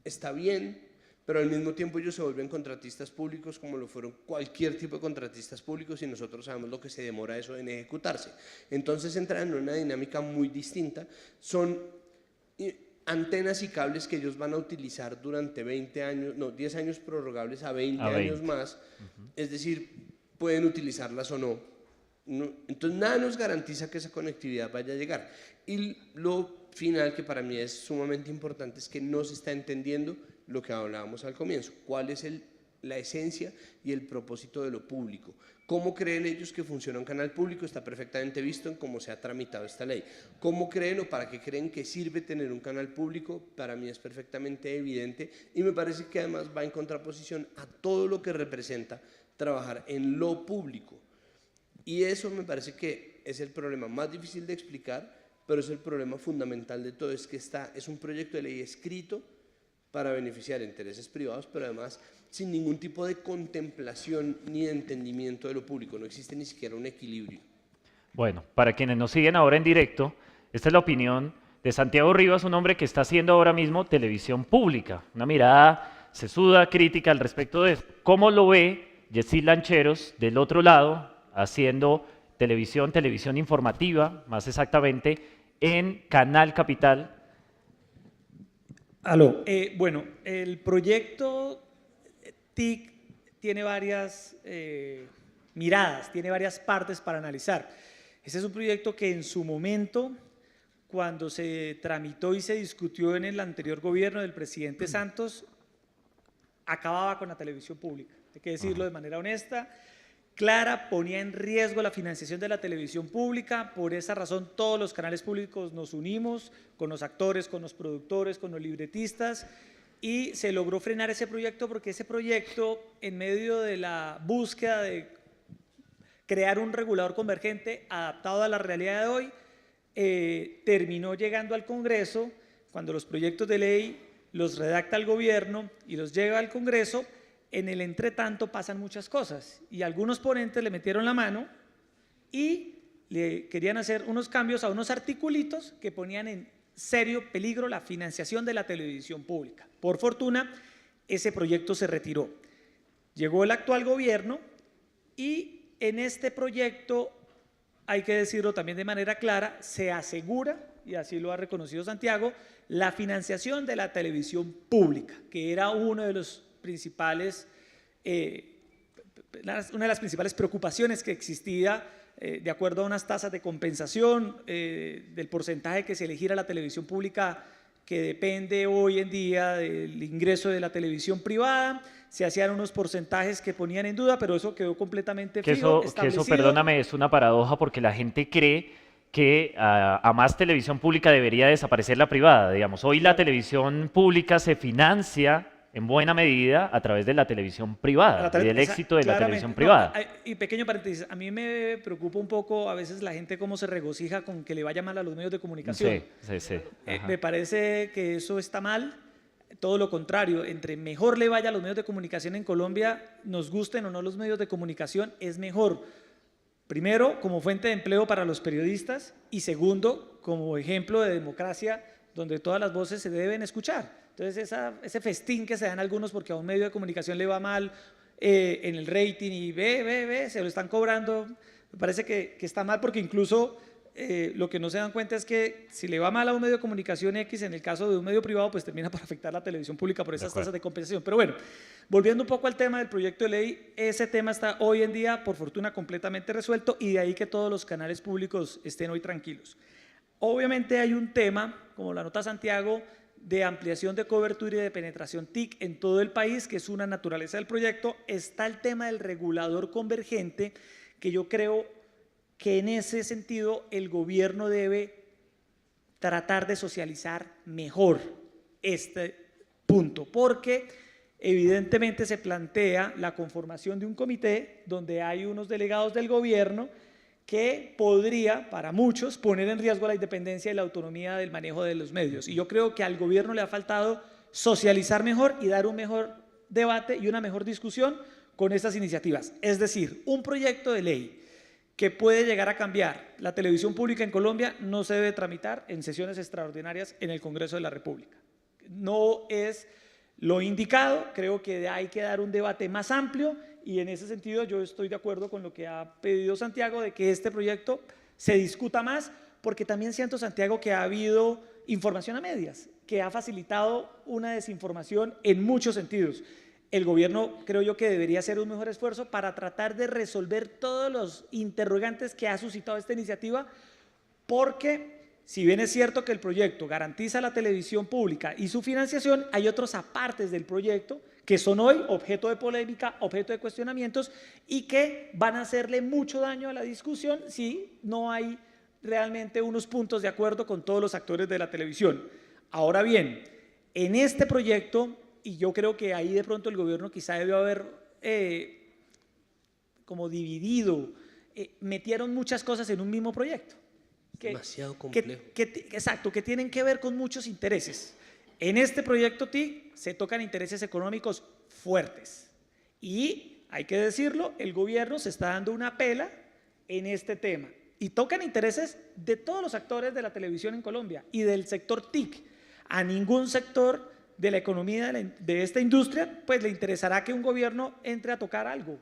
está bien, pero al mismo tiempo ellos se vuelven contratistas públicos como lo fueron cualquier tipo de contratistas públicos y nosotros sabemos lo que se demora eso en ejecutarse. Entonces entran en una dinámica muy distinta, son antenas y cables que ellos van a utilizar durante 20 años, no, 10 años prorrogables a 20 años más, es decir, pueden utilizarlas o no. Entonces nada nos garantiza que esa conectividad vaya a llegar. Y lo final, que para mí es sumamente importante, es que no se está entendiendo lo que hablábamos al comienzo, cuál es la esencia y el propósito de lo público. ¿Cómo creen ellos que funciona un canal público? Está perfectamente visto en cómo se ha tramitado esta ley. ¿Cómo creen o para qué creen que sirve tener un canal público? Para mí es perfectamente evidente y me parece que además va en contraposición a todo lo que representa trabajar en lo público. Y eso me parece que es el problema más difícil de explicar, pero es el problema fundamental de todo, es que es un proyecto de ley escrito para beneficiar intereses privados, pero además sin ningún tipo de contemplación ni de entendimiento de lo público, no existe ni siquiera un equilibrio. Bueno, para quienes nos siguen ahora en directo, esta es la opinión de Santiago Rivas, un hombre que está haciendo ahora mismo televisión pública, una mirada sesuda, crítica al respecto de eso. ¿Cómo lo ve Yesid Lancheros del otro lado, haciendo televisión informativa, más exactamente, en Canal Capital? Aló, bueno, el proyecto TIC tiene varias miradas, tiene varias partes para analizar. Este es un proyecto que en su momento, cuando se tramitó y se discutió en el anterior gobierno del presidente Santos, acababa con la televisión pública, hay que decirlo de manera honesta, clara, ponía en riesgo la financiación de la televisión pública. Por esa razón todos los canales públicos nos unimos con los actores, con los productores, con los libretistas y se logró frenar ese proyecto porque ese proyecto, en medio de la búsqueda de crear un regulador convergente adaptado a la realidad de hoy, terminó llegando al Congreso. Cuando los proyectos de ley los redacta el gobierno y los lleva al Congreso, en el entretanto pasan muchas cosas y algunos ponentes le metieron la mano y le querían hacer unos cambios a unos articulitos que ponían en serio peligro la financiación de la televisión pública. Por fortuna, ese proyecto se retiró. Llegó el actual gobierno y en este proyecto, hay que decirlo también de manera clara, se asegura, y así lo ha reconocido Santiago, la financiación de la televisión pública, que era uno de los principales, una de las principales preocupaciones que existía de acuerdo a unas tasas de compensación del porcentaje que se eligiera la televisión pública, que depende hoy en día del ingreso de la televisión privada. Se hacían unos porcentajes que ponían en duda, pero eso quedó completamente fijo, establecido. Eso, perdóname, es una paradoja porque la gente cree que a más televisión pública debería desaparecer la privada. Digamos, hoy la televisión pública se financia en buena medida a través de la televisión privada y del éxito de la televisión privada. Y pequeño paréntesis, a mí me preocupa un poco a veces la gente cómo se regocija con que le vaya mal a los medios de comunicación. Sí. Me parece que eso está mal, todo lo contrario, entre mejor le vaya a los medios de comunicación en Colombia, nos gusten o no los medios de comunicación, es mejor. Primero, como fuente de empleo para los periodistas y segundo, como ejemplo de democracia donde todas las voces se deben escuchar. Entonces, ese festín que se dan algunos porque a un medio de comunicación le va mal en el rating y se lo están cobrando, me parece que está mal porque incluso lo que no se dan cuenta es que si le va mal a un medio de comunicación X, en el caso de un medio privado, pues termina por afectar la televisión pública por esas tasas de compensación. Pero bueno, volviendo un poco al tema del proyecto de ley, ese tema está hoy en día, por fortuna, completamente resuelto y de ahí que todos los canales públicos estén hoy tranquilos. Obviamente hay un tema, como la nota Santiago, de ampliación de cobertura y de penetración TIC en todo el país, que es una naturaleza del proyecto. Está el tema del regulador convergente, que yo creo que en ese sentido el gobierno debe tratar de socializar mejor este punto, porque evidentemente se plantea la conformación de un comité donde hay unos delegados del gobierno que podría, para muchos, poner en riesgo la independencia y la autonomía del manejo de los medios. Y yo creo que al gobierno le ha faltado socializar mejor y dar un mejor debate y una mejor discusión con estas iniciativas. Es decir, un proyecto de ley que puede llegar a cambiar la televisión pública en Colombia no se debe tramitar en sesiones extraordinarias en el Congreso de la República. No es lo indicado, creo que hay que dar un debate más amplio y en ese sentido yo estoy de acuerdo con lo que ha pedido Santiago de que este proyecto se discuta más, porque también siento, Santiago, que ha habido información a medias, que ha facilitado una desinformación en muchos sentidos. El gobierno creo yo que debería hacer un mejor esfuerzo para tratar de resolver todos los interrogantes que ha suscitado esta iniciativa, porque si bien es cierto que el proyecto garantiza la televisión pública y su financiación, hay otros apartes del proyecto que son hoy objeto de polémica, objeto de cuestionamientos y que van a hacerle mucho daño a la discusión si no hay realmente unos puntos de acuerdo con todos los actores de la televisión. Ahora bien, en este proyecto, y yo creo que ahí de pronto el gobierno quizá debió haber como dividido, metieron muchas cosas en un mismo proyecto. Demasiado complejo. Exacto, que tienen que ver con muchos intereses. En este proyecto TIC se tocan intereses económicos fuertes y, hay que decirlo, el gobierno se está dando una pela en este tema y tocan intereses de todos los actores de la televisión en Colombia y del sector TIC. A ningún sector de la economía de esta industria pues le interesará que un gobierno entre a tocar algo,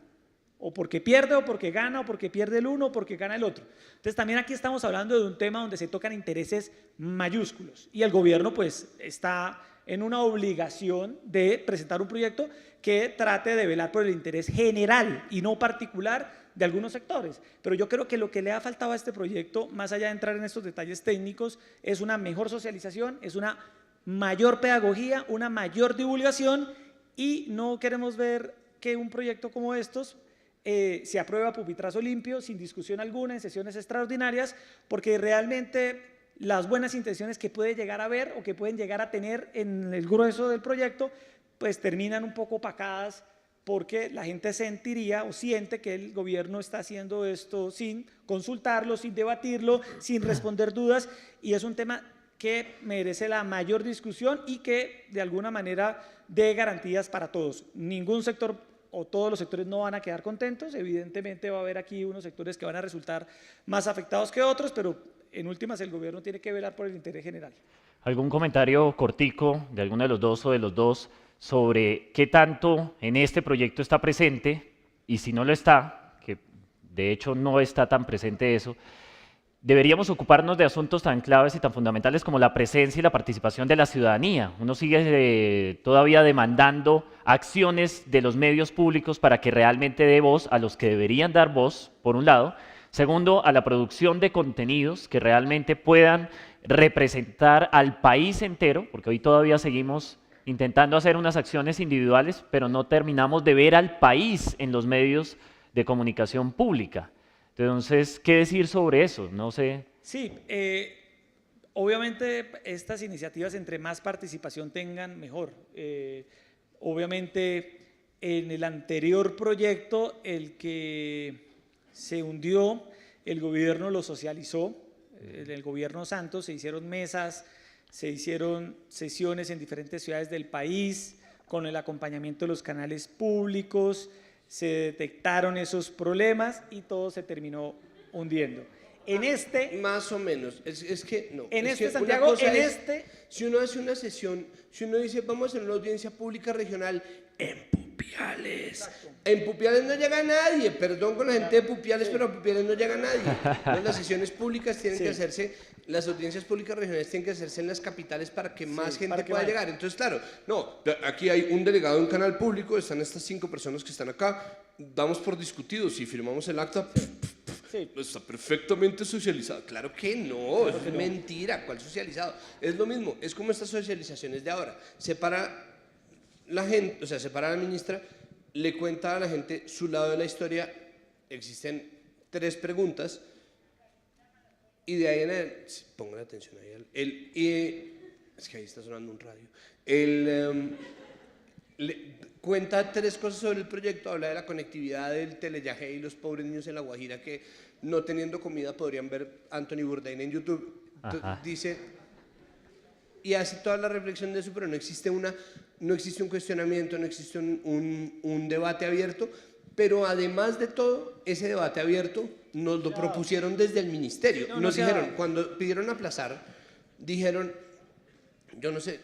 o porque pierde, o porque gana, o porque pierde el uno, o porque gana el otro. Entonces también aquí estamos hablando de un tema donde se tocan intereses mayúsculos y el gobierno pues está en una obligación de presentar un proyecto que trate de velar por el interés general y no particular de algunos sectores. Pero yo creo que lo que le ha faltado a este proyecto, más allá de entrar en estos detalles técnicos, es una mejor socialización, es una mayor pedagogía, una mayor divulgación, y no queremos ver que un proyecto como estos se aprueba a pupitrazo limpio, sin discusión alguna, en sesiones extraordinarias, porque realmente las buenas intenciones que puede llegar a ver o que pueden llegar a tener en el grueso del proyecto, pues terminan un poco opacadas, porque la gente sentiría o siente que el gobierno está haciendo esto sin consultarlo, sin debatirlo, sin responder dudas, y es un tema que merece la mayor discusión y que de alguna manera dé garantías para todos. Ningún sector o todos los sectores no van a quedar contentos, evidentemente va a haber aquí unos sectores que van a resultar más afectados que otros, pero en últimas el gobierno tiene que velar por el interés general. ¿Algún comentario cortico de alguno de los dos o de los dos sobre qué tanto en este proyecto está presente, y si no lo está, que de hecho no está tan presente eso, deberíamos ocuparnos de asuntos tan claves y tan fundamentales como la presencia y la participación de la ciudadanía? Uno sigue todavía demandando acciones de los medios públicos para que realmente dé voz a los que deberían dar voz, por un lado. Segundo, a la producción de contenidos que realmente puedan representar al país entero, porque hoy todavía seguimos intentando hacer unas acciones individuales, pero no terminamos de ver al país en los medios de comunicación pública. Entonces, ¿qué decir sobre eso? No sé. Sí, obviamente estas iniciativas, entre más participación tengan, mejor. Obviamente en el anterior proyecto, el que se hundió, el gobierno lo socializó. En el gobierno Santos se hicieron mesas, se hicieron sesiones en diferentes ciudades del país con el acompañamiento de los canales públicos, se detectaron esos problemas y todo se terminó hundiendo. En este… Más o menos, es que no. En es este, que Santiago, en este… Si uno hace una sesión, si uno dice vamos a hacer una audiencia pública regional en Pupiales. Exacto. En Pupiales no llega nadie, perdón con la gente de Pupiales, pero a Pupiales no llega nadie. Entonces, las sesiones públicas tienen que hacerse, las audiencias públicas regionales tienen que hacerse en las capitales para que más gente pueda llegar. Entonces, claro, no, aquí hay un delegado de un canal público, están estas 5 personas que están acá, damos por discutido, si firmamos el acta… Está perfectamente socializado. Claro que no, claro, es mentira. ¿Cuál socializado? Es lo mismo, es como estas socializaciones de ahora. Separa la gente, o sea, separa a la ministra, le cuenta a la gente su lado de la historia, existen 3 preguntas y de ahí en adelante, pongan atención ahí, es que ahí está sonando un radio, cuenta 3 cosas sobre el proyecto, habla de la conectividad del Teleyaje y los pobres niños en La Guajira que no teniendo comida podrían ver Anthony Bourdain en YouTube. Dice, y hace toda la reflexión de eso, pero no existe un cuestionamiento, no existe un debate abierto, pero además de todo, ese debate abierto nos lo propusieron desde el ministerio. Nos dijeron, cuando pidieron aplazar, dijeron, yo no sé,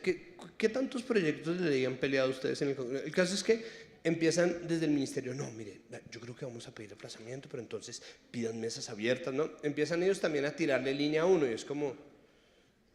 ¿qué tantos proyectos le habían peleado ustedes en el Congreso? El caso es que empiezan desde el ministerio, no, mire, yo creo que vamos a pedir aplazamiento, pero entonces pidan mesas abiertas, ¿no? Empiezan ellos también a tirarle línea a uno y es como,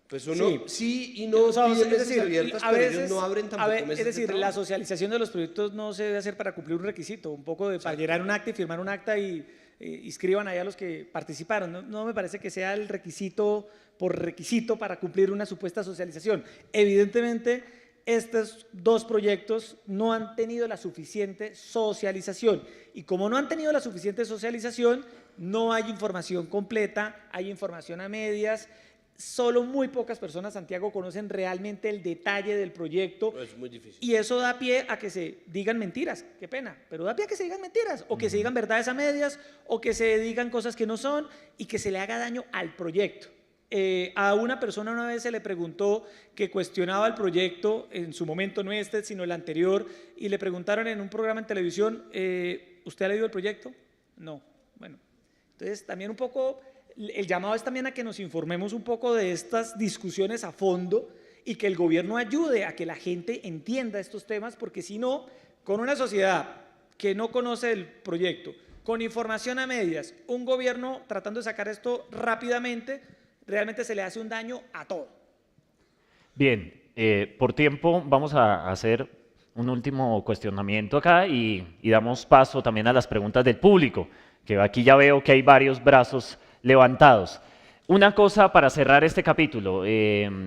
pues uno sí y no pide mesas abiertas, pero ellos no abren tampoco mesas de trabajo. Es decir, la socialización de los proyectos no se debe hacer para cumplir un requisito, un poco para llenar un acta y firmar un acta y inscriban ahí a los que participaron. No me parece que sea el requisito por requisito para cumplir una supuesta socialización. Evidentemente, estos 2 proyectos no han tenido la suficiente socialización y como no han tenido la suficiente socialización, no hay información completa, hay información a medias. Solo muy pocas personas, Santiago, conocen realmente el detalle del proyecto. Es muy difícil. Y eso da pie a que se digan mentiras, qué pena, pero da pie a que se digan mentiras, o que se digan verdades a medias, o que se digan cosas que no son, y que se le haga daño al proyecto. A una persona una vez se le preguntó que cuestionaba el proyecto, en su momento no este, sino el anterior, y le preguntaron en un programa en televisión, ¿usted ha leído el proyecto? No. Bueno, entonces también un poco, el llamado es también a que nos informemos un poco de estas discusiones a fondo y que el gobierno ayude a que la gente entienda estos temas, porque si no, con una sociedad que no conoce el proyecto, con información a medias, un gobierno tratando de sacar esto rápidamente, realmente se le hace un daño a todo. Bien, por tiempo vamos a hacer un último cuestionamiento acá y damos paso también a las preguntas del público, que aquí ya veo que hay varios brazos levantados. Una cosa para cerrar este capítulo,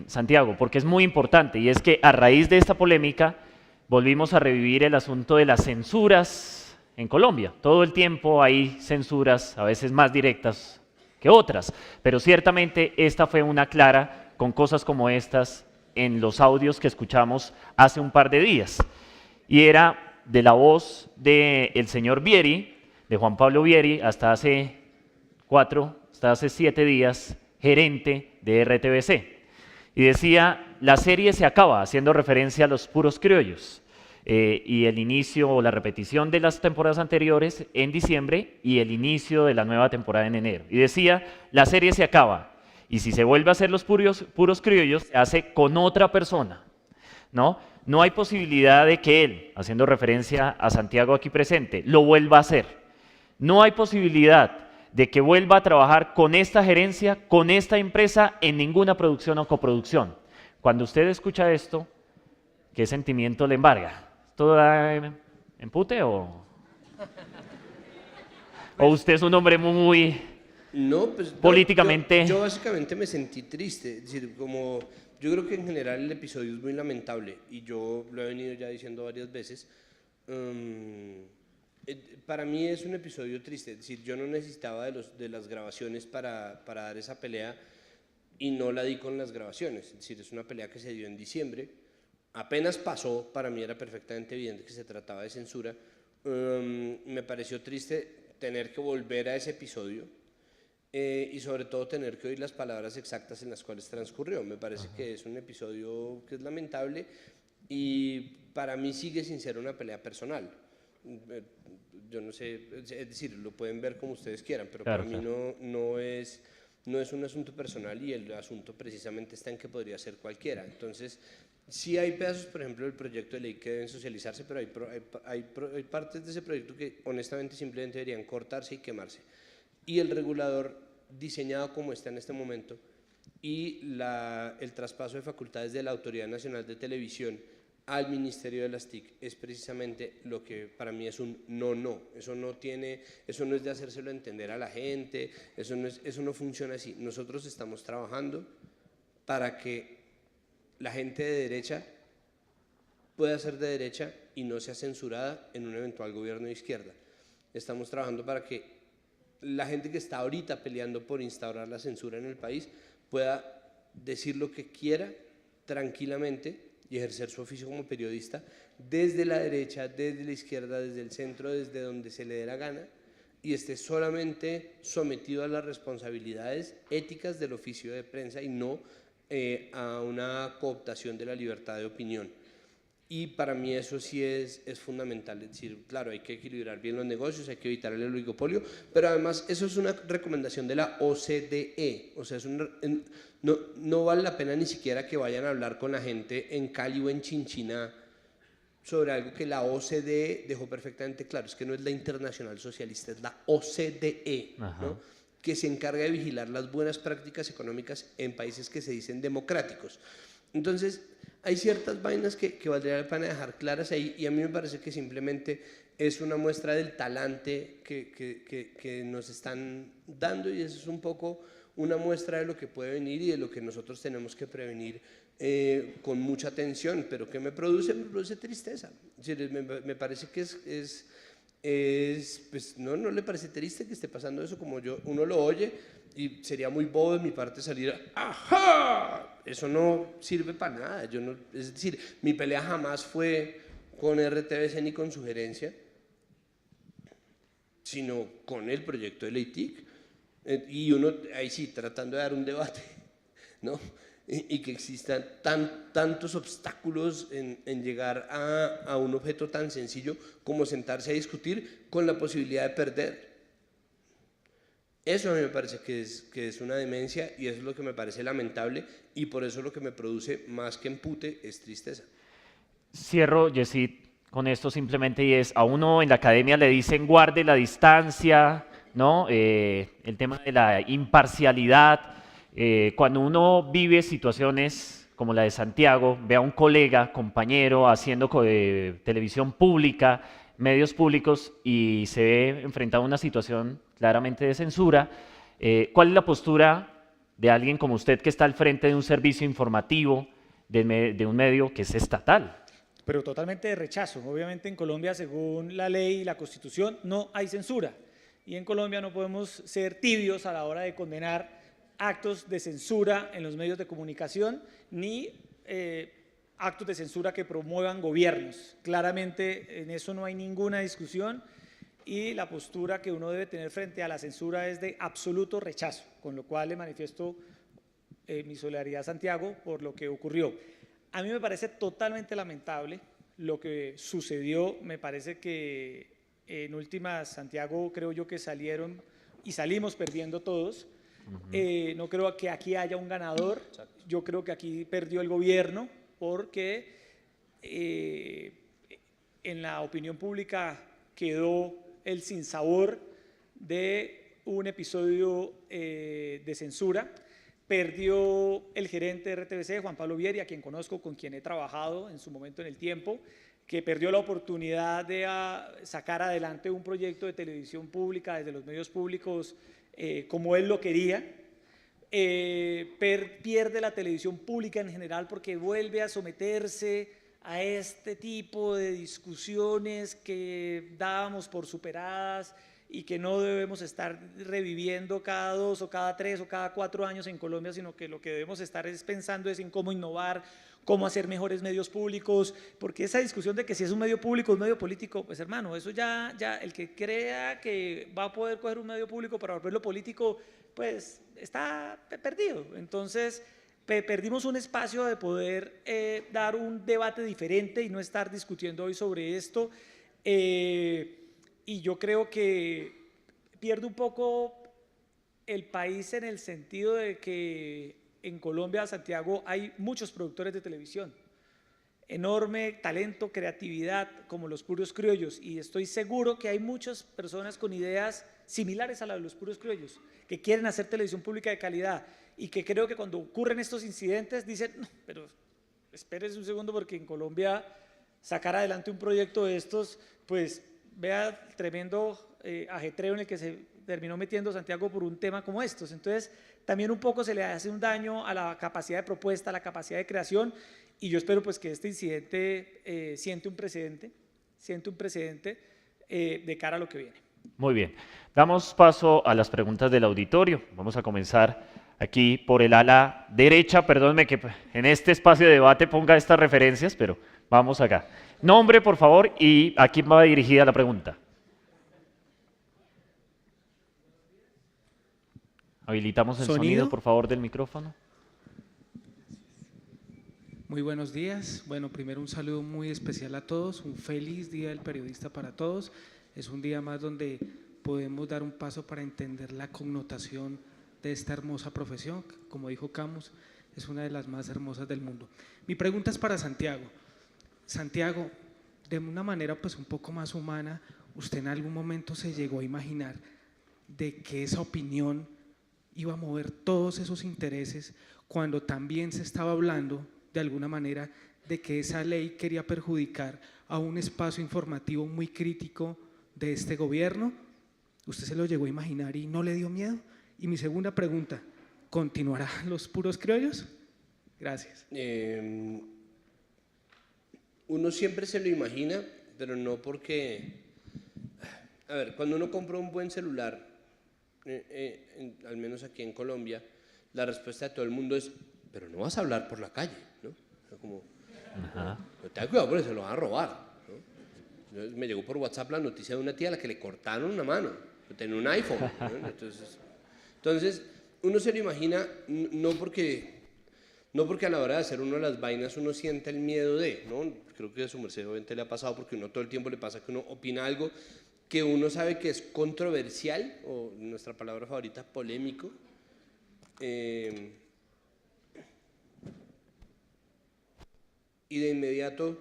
Santiago, porque es muy importante, y es que a raíz de esta polémica volvimos a revivir el asunto de las censuras en Colombia. Todo el tiempo hay censuras, a veces más directas que otras, pero ciertamente esta fue una clara con cosas como estas en los audios que escuchamos hace un par de días. Y era de la voz del señor Vieri, de Juan Pablo Vieri, hasta hace 7 días, gerente de RTBC. Y decía, la serie se acaba, haciendo referencia a los puros criollos. Y el inicio o la repetición de las temporadas anteriores en diciembre y el inicio de la nueva temporada en enero. Y decía, la serie se acaba y si se vuelve a hacer los puros criollos, se hace con otra persona, ¿no? No hay posibilidad de que él, haciendo referencia a Santiago aquí presente, lo vuelva a hacer. No hay posibilidad de que vuelva a trabajar con esta gerencia, con esta empresa, en ninguna producción o coproducción. Cuando usted escucha esto, ¿qué sentimiento le embarga? ¿Todo da empute o usted es un hombre muy no, pues, políticamente? Yo básicamente me sentí triste, es decir, como yo creo que en general el episodio es muy lamentable y yo lo he venido ya diciendo varias veces. Para mí es un episodio triste, es decir, yo no necesitaba de las grabaciones para dar esa pelea y no la di con las grabaciones, es decir, es una pelea que se dio en diciembre. Apenas pasó, para mí era perfectamente evidente que se trataba de censura. Me pareció triste tener que volver a ese episodio y sobre todo tener que oír las palabras exactas en las cuales transcurrió. Me parece que es un episodio que es lamentable y para mí sigue sin ser una pelea personal. Yo no sé, es decir, lo pueden ver como ustedes quieran, pero claro, para mí no es un asunto personal y el asunto precisamente está en que podría ser cualquiera. Entonces, sí hay pedazos, por ejemplo, del proyecto de ley que deben socializarse, pero hay partes de ese proyecto que honestamente simplemente deberían cortarse y quemarse. Y el regulador diseñado como está en este momento y el traspaso de facultades de la Autoridad Nacional de Televisión al Ministerio de las TIC es precisamente lo que para mí es un no. Eso no es de hacérselo entender a la gente, eso no funciona así. Nosotros estamos trabajando para que la gente de derecha pueda ser de derecha y no sea censurada en un eventual gobierno de izquierda. Estamos trabajando para que la gente que está ahorita peleando por instaurar la censura en el país pueda decir lo que quiera tranquilamente y ejercer su oficio como periodista desde la derecha, desde la izquierda, desde el centro, desde donde se le dé la gana, y esté solamente sometido a las responsabilidades éticas del oficio de prensa y no a una cooptación de la libertad de opinión. Y para mí eso sí es fundamental, es decir, claro, hay que equilibrar bien los negocios, hay que evitar el oligopolio, pero además eso es una recomendación de la OCDE, o sea, no vale la pena ni siquiera que vayan a hablar con la gente en Cali o en Chinchiná sobre algo que la OCDE dejó perfectamente claro, es que no es la Internacional Socialista, es la OCDE, ¿no?, que se encarga de vigilar las buenas prácticas económicas en países que se dicen democráticos. Entonces, hay ciertas vainas que valdría la pena dejar claras ahí, y a mí me parece que simplemente es una muestra del talante que nos están dando, y eso es un poco una muestra de lo que puede venir y de lo que nosotros tenemos que prevenir con mucha atención. Pero ¿qué me produce? Me produce tristeza. Es decir, me parece que pues no le parece triste que esté pasando eso, como uno lo oye, y sería muy bobo de mi parte salir ¡ajá! Eso no sirve para nada. Es decir, mi pelea jamás fue con RTBC ni con Sugerencia, sino con el proyecto de Ley TIC, y uno ahí sí tratando de dar un debate, ¿no?, y que existan tantos obstáculos en llegar a un objeto tan sencillo como sentarse a discutir con la posibilidad de perder. Eso a mí me parece que es una demencia, y eso es lo que me parece lamentable, y por eso lo que me produce más que empute es tristeza. Cierro, Yesid, con esto simplemente, y es, a uno en la academia le dicen guarde la distancia, ¿no? El tema de la imparcialidad. Cuando uno vive situaciones como la de Santiago, ve a un colega, compañero, haciendo televisión pública, medios públicos, y se ve enfrentado a una situación claramente de censura, ¿cuál es la postura de alguien como usted que está al frente de un servicio informativo, de un medio que es estatal? Pero totalmente de rechazo. Obviamente en Colombia, según la ley y la Constitución, no hay censura. Y en Colombia no podemos ser tibios a la hora de condenar actos de censura en los medios de comunicación, ni actos de censura que promuevan gobiernos. Claramente en eso no hay ninguna discusión, y la postura que uno debe tener frente a la censura es de absoluto rechazo, con lo cual le manifiesto mi solidaridad a Santiago por lo que ocurrió. A mí me parece totalmente lamentable lo que sucedió. Me parece que en últimas, Santiago, creo yo que salieron y salimos perdiendo todos. No creo que aquí haya un ganador. Yo creo que aquí perdió el gobierno, porque en la opinión pública quedó el sinsabor de un episodio de censura. Perdió el gerente de RTBC, Juan Pablo Vieri, a quien conozco, con quien he trabajado en su momento en el tiempo, que perdió la oportunidad de sacar adelante un proyecto de televisión pública desde los medios públicos como él lo quería. Pierde la televisión pública en general porque vuelve a someterse a este tipo de discusiones que dábamos por superadas y que no debemos estar reviviendo cada 2 o cada 3 o cada 4 años en Colombia, sino que lo que debemos estar es pensando es en cómo innovar, cómo hacer mejores medios públicos, porque esa discusión de que si es un medio público o un medio político, pues hermano, eso ya el que crea que va a poder coger un medio público para volverlo político, pues está perdido. Entonces, perdimos un espacio de poder dar un debate diferente y no estar discutiendo hoy sobre esto. Y yo creo que pierde un poco el país en el sentido de que en Colombia, Santiago, hay muchos productores de televisión, enorme talento, creatividad, como los Puros Criollos, y estoy seguro que hay muchas personas con ideas similares a las de los Puros Criollos, que quieren hacer televisión pública de calidad, y que creo que cuando ocurren estos incidentes dicen, no, pero espérese un segundo, porque en Colombia sacar adelante un proyecto de estos, pues vea el tremendo ajetreo en el que se terminó metiendo Santiago por un tema como estos. Entonces, también un poco se le hace un daño a la capacidad de propuesta, a la capacidad de creación, y yo espero pues que este incidente siente un precedente de cara a lo que viene. Muy bien. Damos paso a las preguntas del auditorio. Vamos a comenzar aquí por el ala derecha, perdónme que en este espacio de debate ponga estas referencias, pero vamos acá. Nombre, por favor, y a quién va dirigida la pregunta. Habilitamos el sonido, por favor, del micrófono. Muy buenos días. Bueno, primero un saludo muy especial a todos, un feliz Día del Periodista para todos. Es un día más donde podemos dar un paso para entender la connotación de esta hermosa profesión, que, como dijo Camus, es una de las más hermosas del mundo. Mi pregunta es para Santiago. Santiago, de una manera pues un poco más humana, ¿usted en algún momento se llegó a imaginar de que esa opinión iba a mover todos esos intereses cuando también se estaba hablando de alguna manera de que esa ley quería perjudicar a un espacio informativo muy crítico de este gobierno? ¿Usted se lo llegó a imaginar y no le dio miedo? Y mi segunda pregunta, ¿continuarán los puros criollos? Gracias. Uno siempre se lo imagina, pero no porque… A ver, cuando uno compra un buen celular, al menos aquí en Colombia, la respuesta de todo el mundo es, pero no vas a hablar por la calle, ¿no? O sea, como, no, ten cuidado porque se lo van a robar, ¿no? Me llegó por WhatsApp la noticia de una tía a la que le cortaron una mano, tenía un iPhone, ¿no? Entonces, uno se lo imagina no porque a la hora de hacer uno las vainas uno siente el miedo de, ¿no? Creo que a su merced obviamente le ha pasado porque uno todo el tiempo le pasa que uno opina algo que uno sabe que es controversial, o nuestra palabra favorita, polémico. Y de inmediato,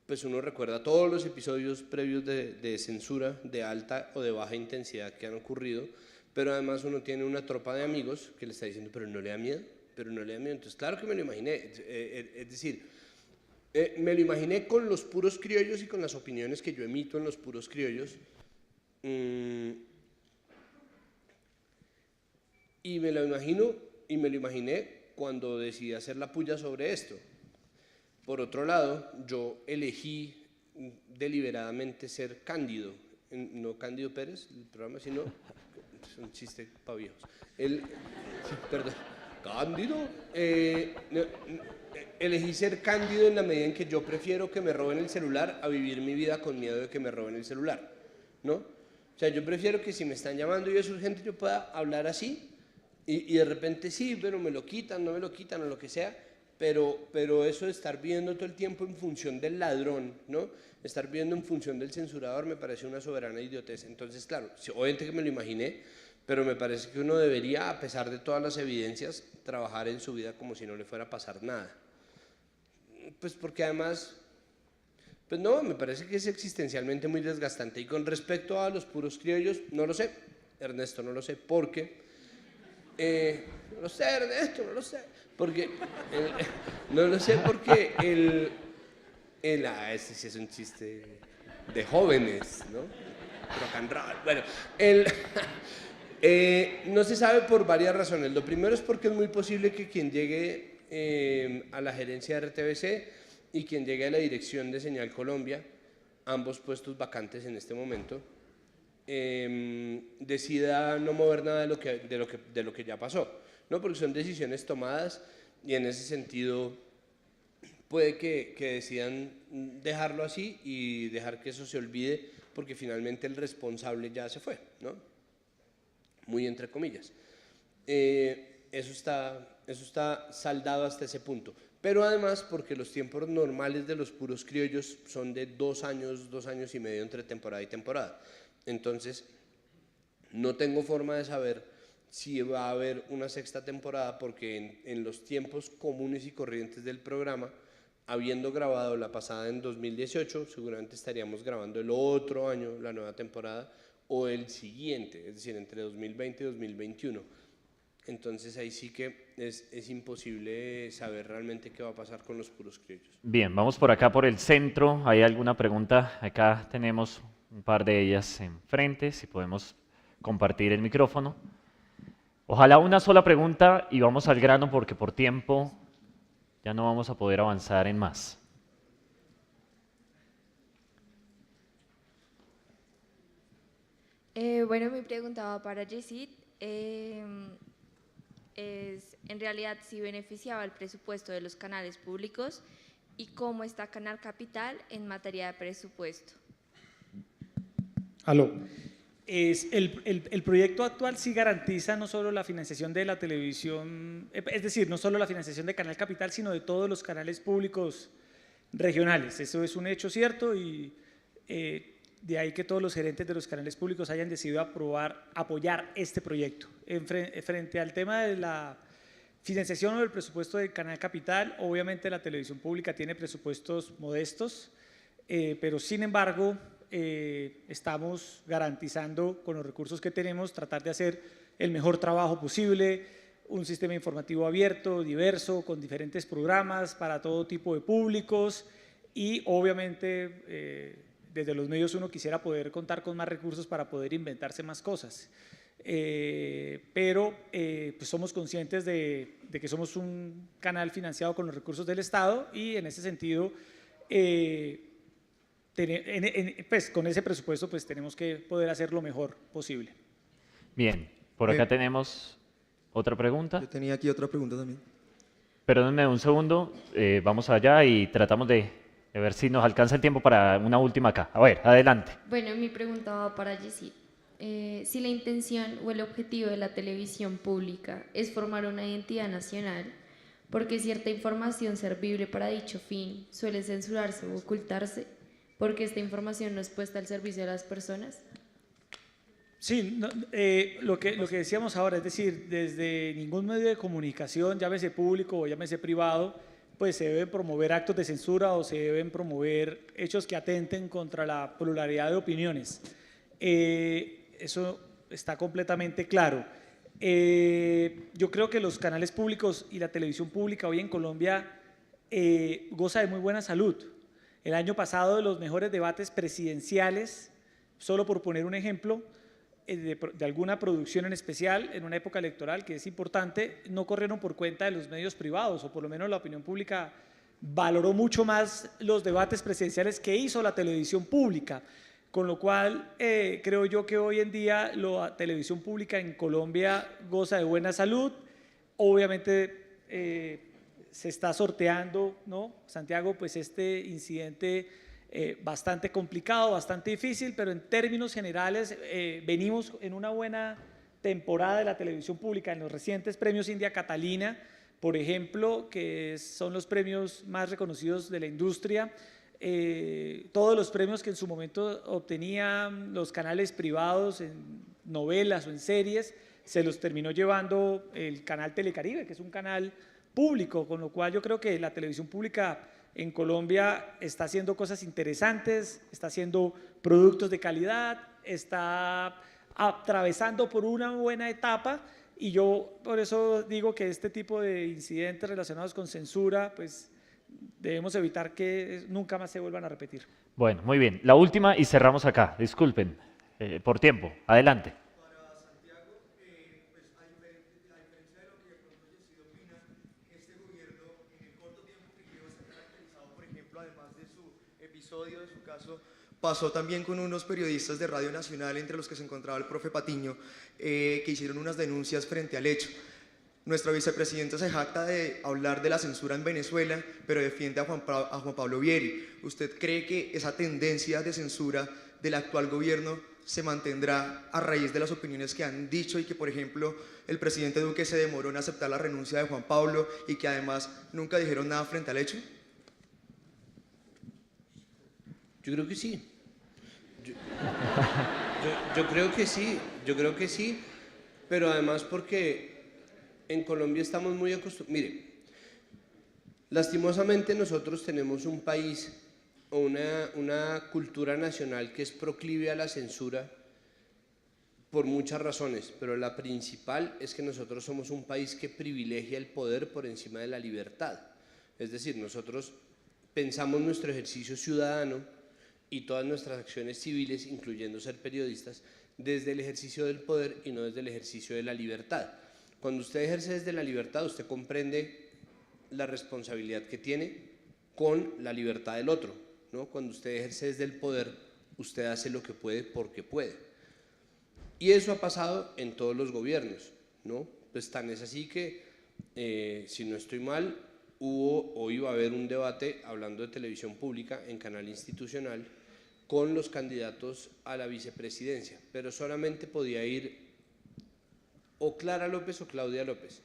pues uno recuerda todos los episodios previos de censura de alta o de baja intensidad que han ocurrido, pero además uno tiene una tropa de amigos que le está diciendo, pero no le da miedo, pero no le da miedo. Entonces, claro que me lo imaginé, es decir, me lo imaginé con los puros criollos y con las opiniones que yo emito en los puros criollos, y me lo imaginé cuando decidí hacer la puya sobre esto. Por otro lado, yo elegí deliberadamente ser Cándido, no Cándido Pérez, el programa, sino, es un chiste para viejos, perdón, Cándido, elegí ser Cándido en la medida en que yo prefiero que me roben el celular a vivir mi vida con miedo de que me roben el celular, ¿no? O sea, yo prefiero que si me están llamando y es urgente yo pueda hablar así y de repente sí, pero me lo quitan, no me lo quitan o lo que sea, pero eso de estar viendo todo el tiempo en función del ladrón, ¿no? Estar viendo en función del censurador me parece una soberana idiotez. Entonces, claro, obviamente que me lo imaginé, pero me parece que uno debería, a pesar de todas las evidencias, trabajar en su vida como si no le fuera a pasar nada. Pues porque además, pues no, me parece que es existencialmente muy desgastante. Y con respecto a los puros criollos, no lo sé, Ernesto, no lo sé, porque… no lo sé, Ernesto, no lo sé, porque… no lo sé porque este sí es un chiste de jóvenes, ¿no? Rock and roll. Bueno, no se sabe por varias razones. Lo primero es porque es muy posible que quien llegue a la gerencia de RTBC y quien llegue a la dirección de Señal Colombia, ambos puestos vacantes en este momento, decida no mover nada de lo que ya pasó, ¿no? Porque son decisiones tomadas y en ese sentido puede que decidan dejarlo así y dejar que eso se olvide porque finalmente el responsable ya se fue, ¿no? Muy entre comillas. Eso está saldado hasta ese punto. Pero además porque los tiempos normales de los puros criollos son de 2 años y medio entre temporada y temporada. Entonces, no tengo forma de saber si va a haber una sexta temporada porque en los tiempos comunes y corrientes del programa, habiendo grabado la pasada en 2018, seguramente estaríamos grabando el otro año, la nueva temporada, o el siguiente, es decir, entre 2020 y 2021. Entonces ahí sí que es imposible saber realmente qué va a pasar con los puros criollos. Bien, vamos por acá por el centro. ¿Hay alguna pregunta? Acá tenemos un par de ellas enfrente, si podemos compartir el micrófono. Ojalá una sola pregunta y vamos al grano porque por tiempo ya no vamos a poder avanzar en más. Bueno, mi pregunta va para Yesid. es en realidad si beneficiaba el presupuesto de los canales públicos y cómo está Canal Capital en materia de presupuesto. Aló. El proyecto actual sí garantiza no solo la financiación de la televisión, es decir, no solo la financiación de Canal Capital, sino de todos los canales públicos regionales. Eso es un hecho cierto y de ahí que todos los gerentes de los canales públicos hayan decidido apoyar este proyecto. Frente al tema de la financiación o del presupuesto del Canal Capital, obviamente la televisión pública tiene presupuestos modestos, pero sin embargo estamos garantizando con los recursos que tenemos tratar de hacer el mejor trabajo posible, un sistema informativo abierto, diverso, con diferentes programas para todo tipo de públicos y obviamente desde los medios uno quisiera poder contar con más recursos para poder inventarse más cosas. Pero pues somos conscientes de que somos un canal financiado con los recursos del Estado y en ese sentido pues con ese presupuesto pues tenemos que poder hacer lo mejor posible. Bien, por acá tenemos otra pregunta. Yo tenía aquí otra pregunta también. Perdónenme un segundo, vamos allá y tratamos de ver si nos alcanza el tiempo para una última acá. A ver, adelante. Bueno, mi pregunta va para Yesid. Si la intención o el objetivo de la televisión pública es formar una identidad nacional, ¿por qué cierta información servible para dicho fin suele censurarse o ocultarse? ¿Porque esta información no es puesta al servicio de las personas? Sí, no, lo que decíamos ahora, es decir, desde ningún medio de comunicación, llámese público o llámese privado, pues se deben promover actos de censura o se deben promover hechos que atenten contra la pluralidad de opiniones. Eso está completamente claro. Yo creo que los canales públicos y la televisión pública hoy en Colombia goza de muy buena salud. El año pasado, de los mejores debates presidenciales, solo por poner un ejemplo, de alguna producción en especial en una época electoral que es importante, no corrieron por cuenta de los medios privados, o por lo menos la opinión pública valoró mucho más los debates presidenciales que hizo la televisión pública, con lo cual creo yo que hoy en día la televisión pública en Colombia goza de buena salud. Obviamente se está sorteando, ¿no, Santiago? Pues este incidente bastante complicado, bastante difícil, pero en términos generales venimos en una buena temporada de la televisión pública. En los recientes premios India Catalina, por ejemplo, que son los premios más reconocidos de la industria, todos los premios que en su momento obtenían los canales privados en novelas o en series, se los terminó llevando el canal Telecaribe, que es un canal público, con lo cual yo creo que la televisión pública en Colombia está haciendo cosas interesantes, está haciendo productos de calidad, está atravesando por una buena etapa y yo por eso digo que este tipo de incidentes relacionados con censura, pues debemos evitar que nunca más se vuelvan a repetir. Bueno, muy bien. La última y cerramos acá. Disculpen por tiempo. Adelante. De su caso pasó también con unos periodistas de Radio Nacional, entre los que se encontraba el profe Patiño, que hicieron unas denuncias frente al hecho. Nuestra vicepresidenta se jacta de hablar de la censura en Venezuela, pero defiende a Juan Pablo Vieri. ¿Usted cree que esa tendencia de censura del actual gobierno se mantendrá a raíz de las opiniones que han dicho y que, por ejemplo, el presidente Duque se demoró en aceptar la renuncia de Juan Pablo y que además nunca dijeron nada frente al hecho? Yo creo que sí. Yo creo que sí, pero además porque en Colombia estamos muy acostumbrados. Mire, lastimosamente nosotros tenemos un país o una cultura nacional que es proclive a la censura por muchas razones, pero la principal es que nosotros somos un país que privilegia el poder por encima de la libertad. Es decir, nosotros pensamos nuestro ejercicio ciudadano y todas nuestras acciones civiles, incluyendo ser periodistas, desde el ejercicio del poder y no desde el ejercicio de la libertad. Cuando usted ejerce desde la libertad, usted comprende la responsabilidad que tiene con la libertad del otro, ¿no? Cuando usted ejerce desde el poder, usted hace lo que puede porque puede. Y eso ha pasado en todos los gobiernos, ¿no? Pues tan es así que, si no estoy mal, hubo o iba a haber un debate hablando de televisión pública en canal institucional con los candidatos a la vicepresidencia, pero solamente podía ir o Clara López o Claudia López.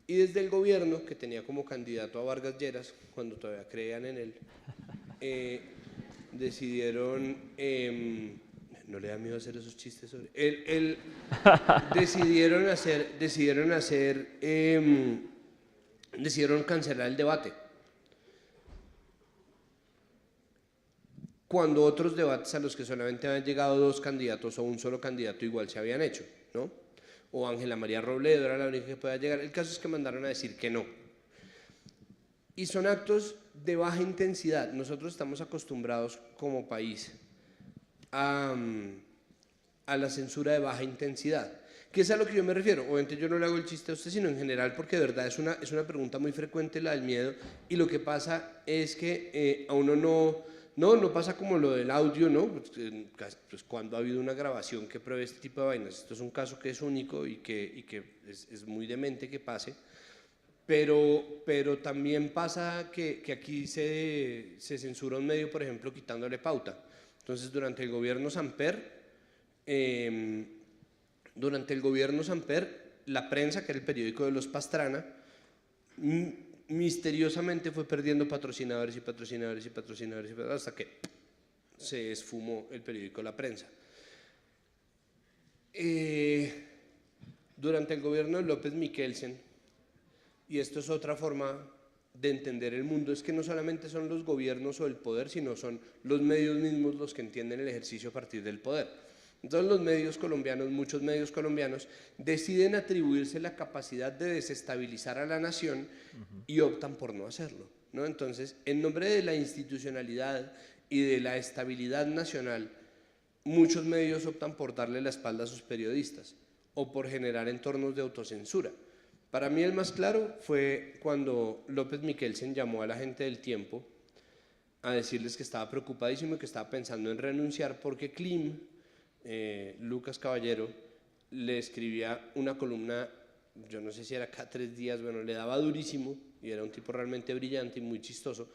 Y desde el gobierno, que tenía como candidato a Vargas Lleras, cuando todavía creían en él, decidieron, no le da miedo hacer esos chistes sobre él, decidieron cancelar el debate. Cuando otros debates a los que solamente habían llegado 2 candidatos o un solo candidato igual se habían hecho, ¿no? O Ángela María Robledo era la única que podía llegar. El caso es que mandaron a decir que no. Y son actos de baja intensidad. Nosotros estamos acostumbrados como país a la censura de baja intensidad, que es a lo que yo me refiero. Obviamente yo no le hago el chiste a usted, sino en general, porque de verdad es una pregunta muy frecuente la del miedo, y lo que pasa es que a uno no pasa como lo del audio, ¿no? Pues cuando ha habido una grabación que pruebe este tipo de vainas. Esto es un caso que es único y que es muy demente que pase, pero también pasa que aquí se censura un medio, por ejemplo, quitándole pauta. Entonces, durante el gobierno Samper, la prensa, que era el periódico de los Pastrana, misteriosamente fue perdiendo patrocinadores hasta que se esfumó el periódico La Prensa. Durante el gobierno de López Miquelsen, y esto es otra forma de entender el mundo, es que no solamente son los gobiernos o el poder, sino son los medios mismos los que entienden el ejercicio a partir del poder. Entonces los medios colombianos, muchos medios colombianos, deciden atribuirse la capacidad de desestabilizar a la nación y optan por no hacerlo, ¿no? Entonces, en nombre de la institucionalidad y de la estabilidad nacional, muchos medios optan por darle la espalda a sus periodistas o por generar entornos de autocensura. Para mí el más claro fue cuando López Miquelsen llamó a la gente del Tiempo a decirles que estaba preocupadísimo y que estaba pensando en renunciar porque Klim, Lucas Caballero, le escribía una columna, yo no sé si era cada 3 días, bueno, le daba durísimo y era un tipo realmente brillante y muy chistoso,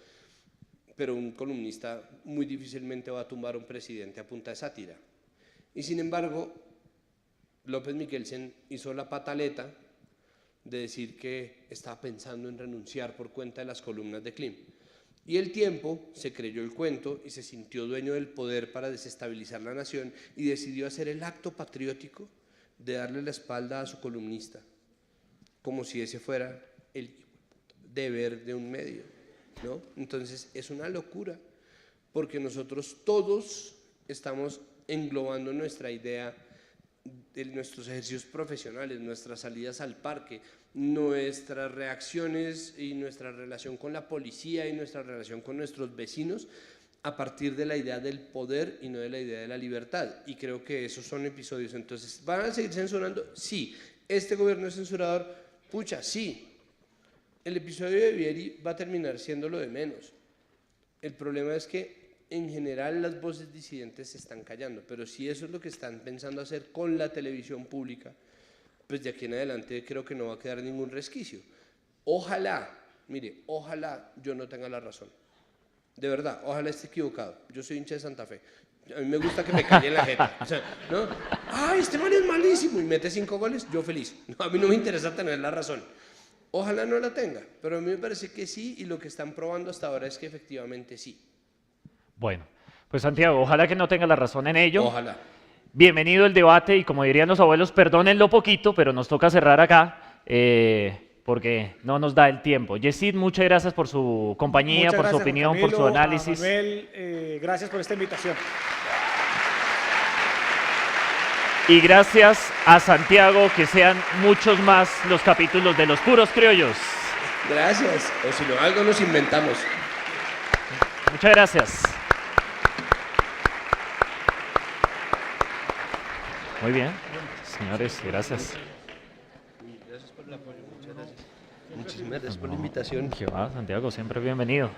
pero un columnista muy difícilmente va a tumbar a un presidente a punta de sátira. Y sin embargo, López Miquelsen hizo la pataleta de decir que estaba pensando en renunciar por cuenta de las columnas de Klim. Y el Tiempo se creyó el cuento y se sintió dueño del poder para desestabilizar la nación y decidió hacer el acto patriótico de darle la espalda a su columnista, como si ese fuera el deber de un medio, ¿no? Entonces es una locura, porque nosotros todos estamos englobando nuestra idea de nuestros ejercicios profesionales, nuestras salidas al parque, nuestras reacciones y nuestra relación con la policía y nuestra relación con nuestros vecinos a partir de la idea del poder y no de la idea de la libertad. Y creo que esos son episodios. Entonces, ¿van a seguir censurando? Sí. ¿Este gobierno es censurador? Pucha, sí. El episodio de Vieri va a terminar siendo lo de menos. El problema es que en general las voces disidentes se están callando, pero si eso es lo que están pensando hacer con la televisión pública, pues de aquí en adelante creo que no va a quedar ningún resquicio. Ojalá, mire, ojalá yo no tenga la razón. De verdad, ojalá esté equivocado. Yo soy hincha de Santa Fe. A mí me gusta que me callen la jeta. O sea, ¿no? ¡Ay, este man es malísimo! Y mete 5 goles, yo feliz. No, a mí no me interesa tener la razón. Ojalá no la tenga, pero a mí me parece que sí, y lo que están probando hasta ahora es que efectivamente sí. Bueno, pues Santiago, ojalá que no tenga la razón en ello. Ojalá. Bienvenido el debate y como dirían los abuelos, perdónenlo poquito, pero nos toca cerrar acá porque no nos da el tiempo. Yesid, muchas gracias por su compañía, muchas por gracias, su opinión, Camilo, por su análisis. Manuel, gracias por esta invitación. Y gracias a Santiago, que sean muchos más los capítulos de Los Puros Criollos. Gracias, o si no, algo nos inventamos. Muchas gracias. Muy bien, señores, gracias. Gracias por el apoyo, muchas gracias. Muchísimas gracias por la invitación. ¿Qué va, Santiago? Siempre bienvenido.